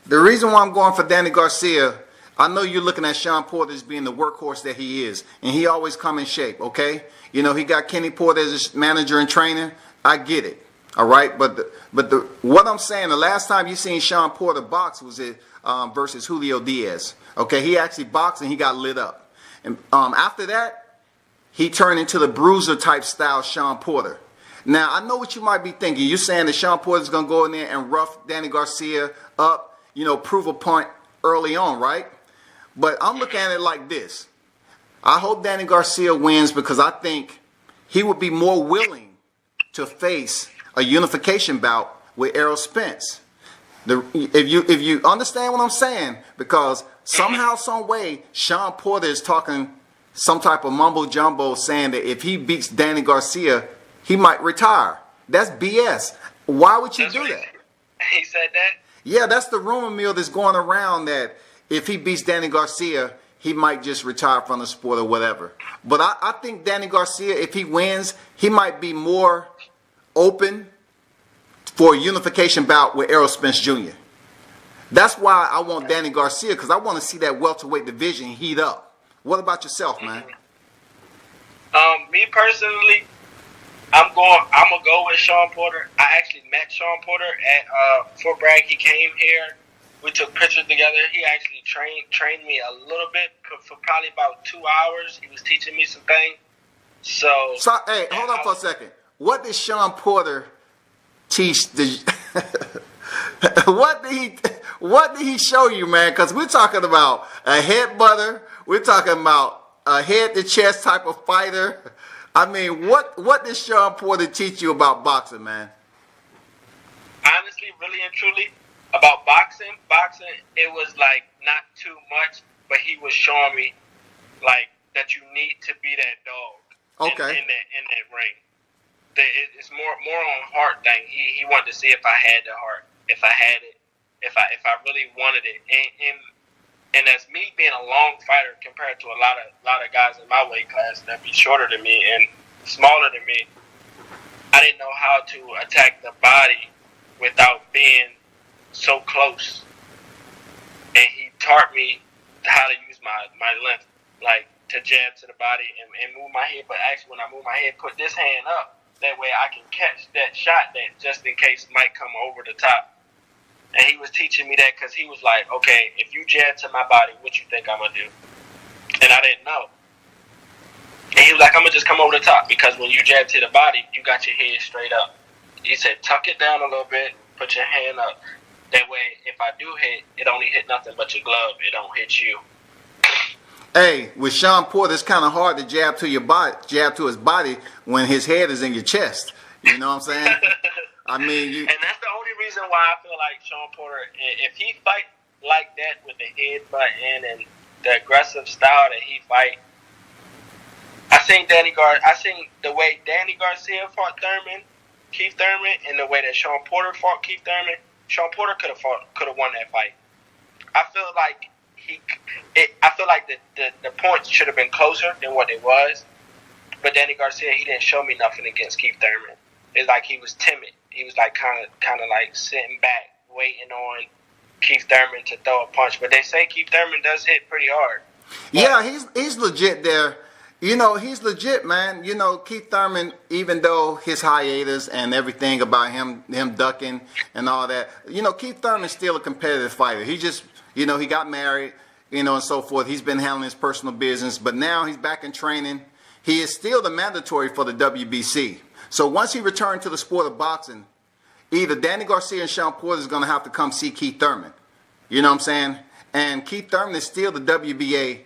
Speaker 1: The reason why I'm going for Danny Garcia, I know you're looking at Sean Porter as being the workhorse that he is, and he always come in shape, okay? You know, he got Kenny Porter as his manager and trainer. I get it, all right? But what I'm saying, the last time you seen Sean Porter box was versus Julio Diaz, okay? He actually boxed and he got lit up. And after that, he turned into the bruiser-type style Sean Porter. Now, I know what you might be thinking. You're saying that Sean Porter's going to go in there and rough Danny Garcia up, you know, prove a point early on, right? But I'm looking at it like this. I hope Danny Garcia wins because I think he would be more willing to face a unification bout with Errol Spence. If you understand what I'm saying, because somehow, some way, Sean Porter is talking some type of mumbo jumbo saying that if he beats Danny Garcia, he might retire. That's BS. Why would you do that?
Speaker 2: He said that?
Speaker 1: Yeah, that's the rumor mill that's going around that if he beats Danny Garcia, he might just retire from the sport or whatever. But I think Danny Garcia, if he wins, he might be more open for a unification bout with Errol Spence Jr. That's why I want Danny Garcia, because I want to see that welterweight division heat up. What about yourself, man?
Speaker 2: Me personally, I'm gonna go with Sean Porter. I actually met Sean Porter at Fort Bragg. He came here. We took pictures together. He actually trained me a little bit for probably about 2 hours. He was teaching me some things. So hey,
Speaker 1: hold on for a second. What did Sean Porter teach the what did he show you, man? Because we're talking about a headbutter. We're talking about a head to chest type of fighter. I mean, what did Sean Porter teach you about boxing, man?
Speaker 2: Honestly, really and truly, about boxing, it was like not too much, but he was showing me like that you need to be that dog in that ring. It's more on heart thing. He wanted to see if I had the heart, if I had it, if I really wanted it, and as me being a long fighter compared to a lot of guys in my weight class that be shorter than me and smaller than me, I didn't know how to attack the body without being so close. And he taught me how to use my length, like to jab to the body and move my head. But actually, when I move my head, put this hand up. That way I can catch that shot that just in case might come over the top. And he was teaching me that because he was like, okay, if you jab to my body, what you think I'm going to do? And I didn't know. And he was like, I'm going to just come over the top because when you jab to the body, you got your head straight up. He said, tuck it down a little bit, put your hand up. That way, if I do hit, it only hit nothing but your glove. It don't hit you.
Speaker 1: Hey, with Sean Porter, it's kind of hard to jab to his body when his head is in your chest. You know what I'm saying? I mean,
Speaker 2: and that's the only reason why I feel like Sean Porter, if he fight like that with the headbutt and the aggressive style that he fight, I seen the way Danny Garcia fought Keith Thurman, and the way that Sean Porter fought Keith Thurman. Sean Porter could have won that fight. I feel like the points should have been closer than what it was. But Danny Garcia, he didn't show me nothing against Keith Thurman. It's like he was timid. He was like kind of like sitting back, waiting on Keith Thurman to throw a punch. But they say Keith Thurman does hit pretty hard.
Speaker 1: Yeah, he's legit there. You know, he's legit, man. You know, Keith Thurman, even though his hiatus and everything about him ducking and all that, you know, Keith Thurman's still a competitive fighter. He just, you know, he got married, you know, and so forth. He's been handling his personal business, but now he's back in training. He is still the mandatory for the WBC. So once he returned to the sport of boxing, either Danny Garcia and Sean Porter is going to have to come see Keith Thurman. You know what I'm saying? And Keith Thurman is still the WBA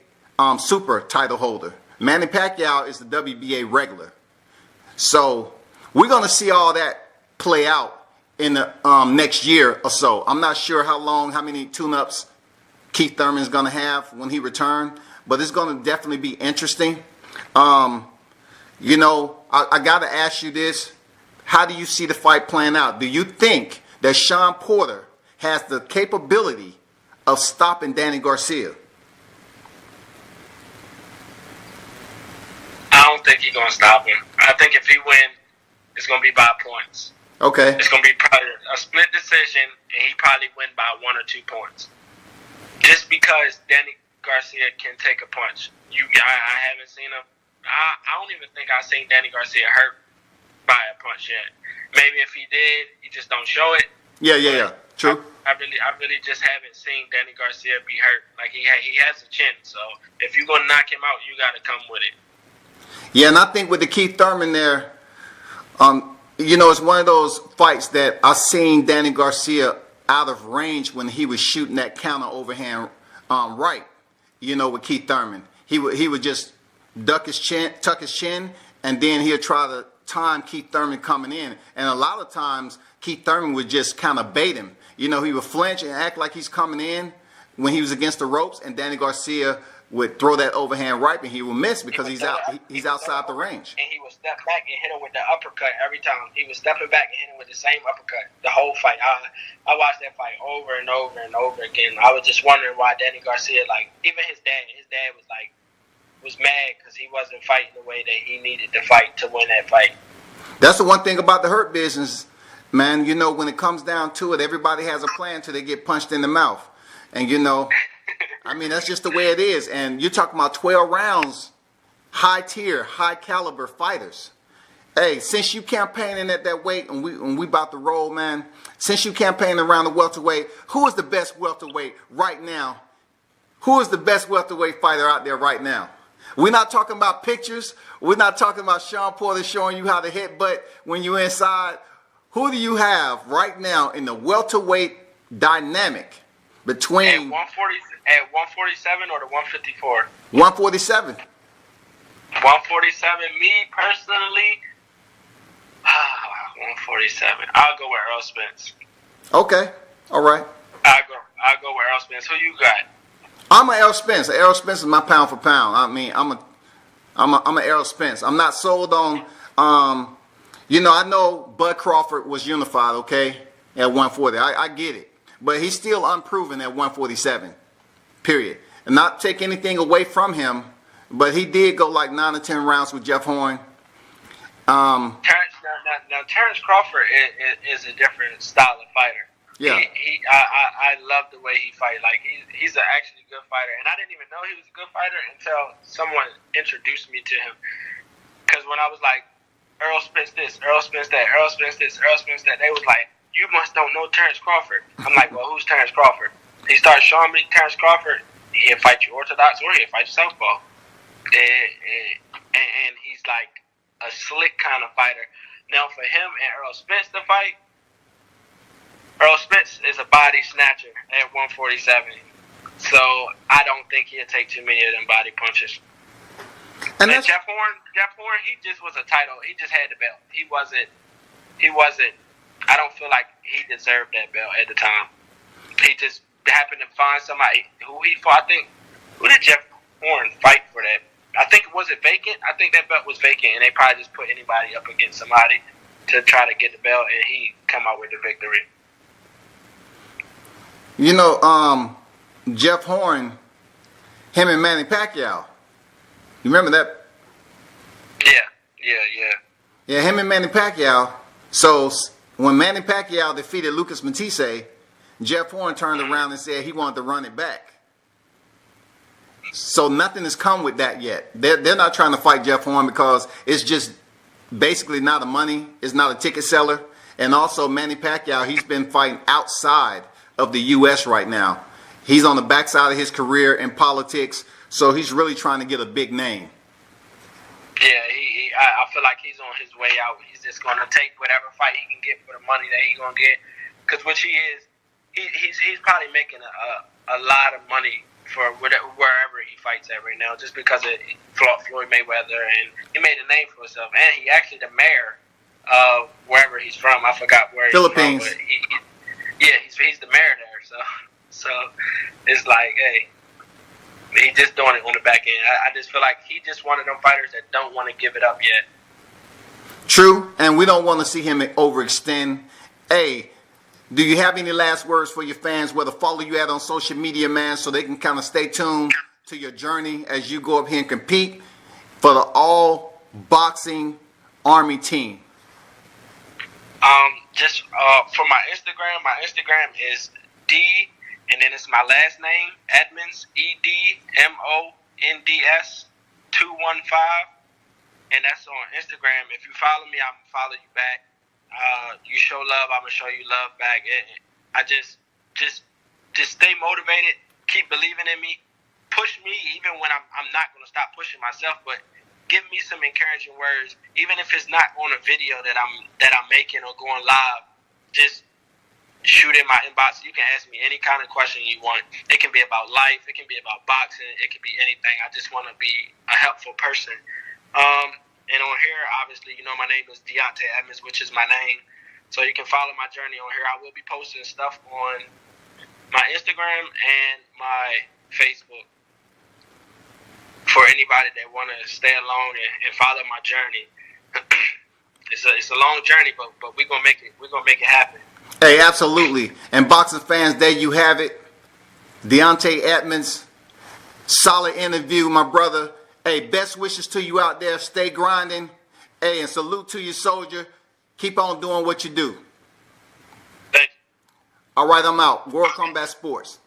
Speaker 1: super title holder. Manny Pacquiao is the WBA regular. So we're going to see all that play out in the next year or so. I'm not sure how many tune-ups Keith Thurman is going to have when he returns, but it's going to definitely be interesting. You know, I got to ask you this. How do you see the fight playing out? Do you think that Sean Porter has the capability of stopping Danny Garcia?
Speaker 2: I don't think he's going to stop him. I think if he wins, it's going to be by points.
Speaker 1: Okay.
Speaker 2: It's going to be probably a split decision, and he probably win by 1 or 2 points. Just because Danny Garcia can take a punch. I haven't seen him. I don't even think I've seen Danny Garcia hurt by a punch yet. Maybe if he did, he just don't show it.
Speaker 1: Yeah. True.
Speaker 2: I really just haven't seen Danny Garcia be hurt. Like he has a chin, so if you're gonna knock him out, you got to come with it.
Speaker 1: Yeah, and I think with the Keith Thurman there, you know, it's one of those fights that I seen Danny Garcia out of range when he was shooting that counter overhand right. You know, with Keith Thurman, he would just tuck his chin, and then he'll try to time Keith Thurman coming in. And a lot of times, Keith Thurman would just kind of bait him. You know, he would flinch and act like he's coming in when he was against the ropes, and Danny Garcia would throw that overhand right, and he would miss because he's outside the range.
Speaker 2: And he would step back and hit him with the uppercut every time. He was stepping back and hit him with the same uppercut the whole fight. I watched that fight over and over and over again. I was just wondering why Danny Garcia, like, even his dad was mad because he wasn't fighting the way that he needed to fight to win that fight.
Speaker 1: That's the one thing about the hurt business, man. You know, when it comes down to it, everybody has a plan till they get punched in the mouth. And, you know, I mean, that's just the way it is. And you're talking about 12 rounds, high tier, high caliber fighters. Hey, since you campaigning at that weight, and we about to roll, man, since you campaigning around the welterweight, who is the best welterweight right now? Who is the best welterweight fighter out there right now? We're not talking about pictures. We're not talking about Sean Porter showing you how to headbutt when you're inside. who do you have right now in the welterweight dynamic between
Speaker 2: at 147 or the 154?
Speaker 1: 147?
Speaker 2: 147. Me personally, 147. I'll go with Earl Spence.
Speaker 1: Okay, all right.
Speaker 2: I'll go with Earl Spence. Who you got?
Speaker 1: I'm an Errol Spence. Errol Spence is my pound for pound. I mean, I'm an Errol Spence. I'm not sold on. I know Bud Crawford was unified, okay, at 140. I get it, but he's still unproven at 147. Period. And not take anything away from him, but he did go like 9 or 10 rounds with Jeff Horn.
Speaker 2: Terrence Crawford is a different style of fighter.
Speaker 1: Yeah.
Speaker 2: I love the way he fight. Like he's actually a good fighter, and I didn't even know he was a good fighter until someone introduced me to him. Because when I was like, Earl Spence this, Earl Spence that, Earl Spence this, Earl Spence that, they was like, you must don't know Terrence Crawford. I'm like, well, who's Terrence Crawford? He started showing me Terrence Crawford. He'll fight you orthodox or he'll fight you southpaw, and he's like a slick kind of fighter. Now for him and Earl Spence to fight, Earl Spence is a body snatcher at 147. So I don't think he'll take too many of them body punches. And Jeff Horn, he just was a title. He just had the belt. He wasn't. I don't feel like he deserved that belt at the time. He just happened to find somebody who he fought. Who did Jeff Horn fight for that? I think was it vacant? I think that belt was vacant, and they probably just put anybody up against somebody to try to get the belt, and he come out with the victory.
Speaker 1: Jeff Horn, him and Manny Pacquiao. You remember that? Yeah, him and Manny Pacquiao. So when Manny Pacquiao defeated Lucas Matisse, Jeff Horn turned around and said he wanted to run it back. So nothing has come with that yet. They're not trying to fight Jeff Horn because it's just basically not a money. It's not a ticket seller. And also Manny Pacquiao, he's been fighting outside of the U.S. right now. He's on the backside of his career in politics, so he's really trying to get a big name.
Speaker 2: Yeah, I feel like he's on his way out. He's just going to take whatever fight he can get for the money that he's going to get. Because what he is, he's probably making a lot of money for wherever he fights at right now, just because of Floyd Mayweather, and he made a name for himself. And he actually the mayor of wherever he's from. I forgot where
Speaker 1: Philippines.
Speaker 2: He's from. He's the mayor there. So it's like, hey, he's just doing it on the back end. I just feel like he just one of them fighters that don't want to give it up yet.
Speaker 1: True, and we don't want to see him overextend. Hey, do you have any last words for your fans where to follow you at on social media, man, so they can kind of stay tuned to your journey as you go up here and compete for the All Boxing Army team?
Speaker 2: Just for my Instagram is D, and then it's my last name, Edmonds, EDMONDS 215, and that's on Instagram. If you follow me, I'm gonna follow you back. You show love, I'm gonna show you love back. I just stay motivated, keep believing in me, push me even when I'm not gonna stop pushing myself, but give me some encouraging words, even if it's not on a video that I'm making or going live. Just shoot in my inbox. You can ask me any kind of question you want. It can be about life. It can be about boxing. It can be anything. I just want to be a helpful person. And on here, obviously, my name is Diontaye Edmonds, which is my name. So you can follow my journey on here. I will be posting stuff on my Instagram and my Facebook for anybody that want to stay along and follow my journey. It's a long journey, but we're gonna make it. We're gonna make it happen.
Speaker 1: Hey, absolutely. And boxing fans, there you have it. Diontaye Edmonds, solid interview, my brother. Hey, best wishes to you out there. Stay grinding. Hey, and salute to you, soldier. Keep on doing what you do.
Speaker 2: Thank you.
Speaker 1: All right, I'm out. World Combat Sports.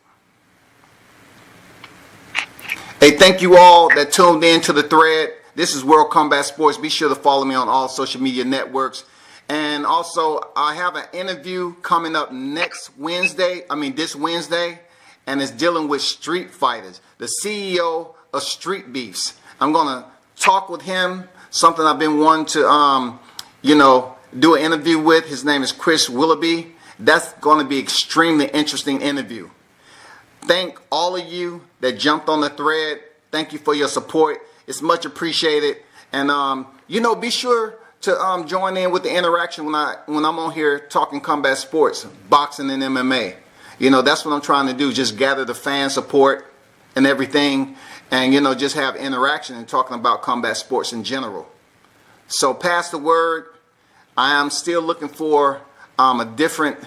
Speaker 1: Hey, thank you all that tuned in to the thread. This is World Combat Sports. Be sure to follow me on all social media networks. And also, I have an interview coming up this Wednesday, and it's dealing with street fighters, the CEO of Street Beefs. I'm going to talk with him, something I've been wanting to, do an interview with. His name is Chris Willoughby. That's going to be extremely interesting interview. Thank all of you that jumped on the thread. Thank you for your support. It's much appreciated. And be sure to join in with the interaction when I'm on here talking combat sports, boxing and MMA. That's what I'm trying to do. Just gather the fan support and everything, and just have interaction and talking about combat sports in general. So pass the word. I am still looking for a different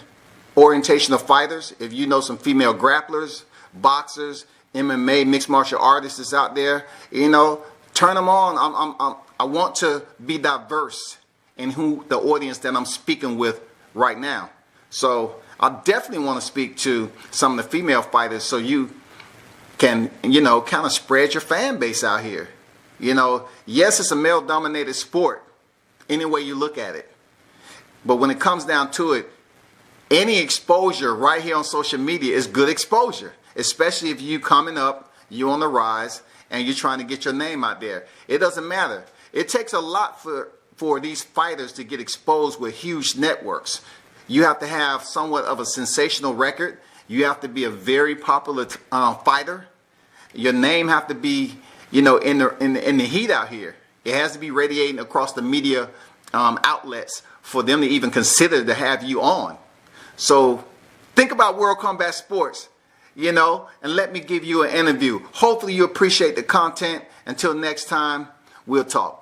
Speaker 1: orientation of fighters. If you know some female grapplers, boxers, MMA, mixed martial artists that's out there, turn them on. I want to be diverse in who the audience that I'm speaking with right now. So I definitely want to speak to some of the female fighters so you can, kind of spread your fan base out here. Yes, it's a male-dominated sport, any way you look at it. But when it comes down to it, any exposure right here on social media is good exposure, especially if you coming up, you on the rise, and you're trying to get your name out there. It doesn't matter. It takes a lot for these fighters to get exposed with huge networks. You have to have somewhat of a sensational record. You have to be a very popular fighter. Your name have to be, in the heat out here. It has to be radiating across the media outlets for them to even consider to have you on. So think about World Combat Sports, and let me give you an interview. Hopefully you appreciate the content. Until next time, we'll talk.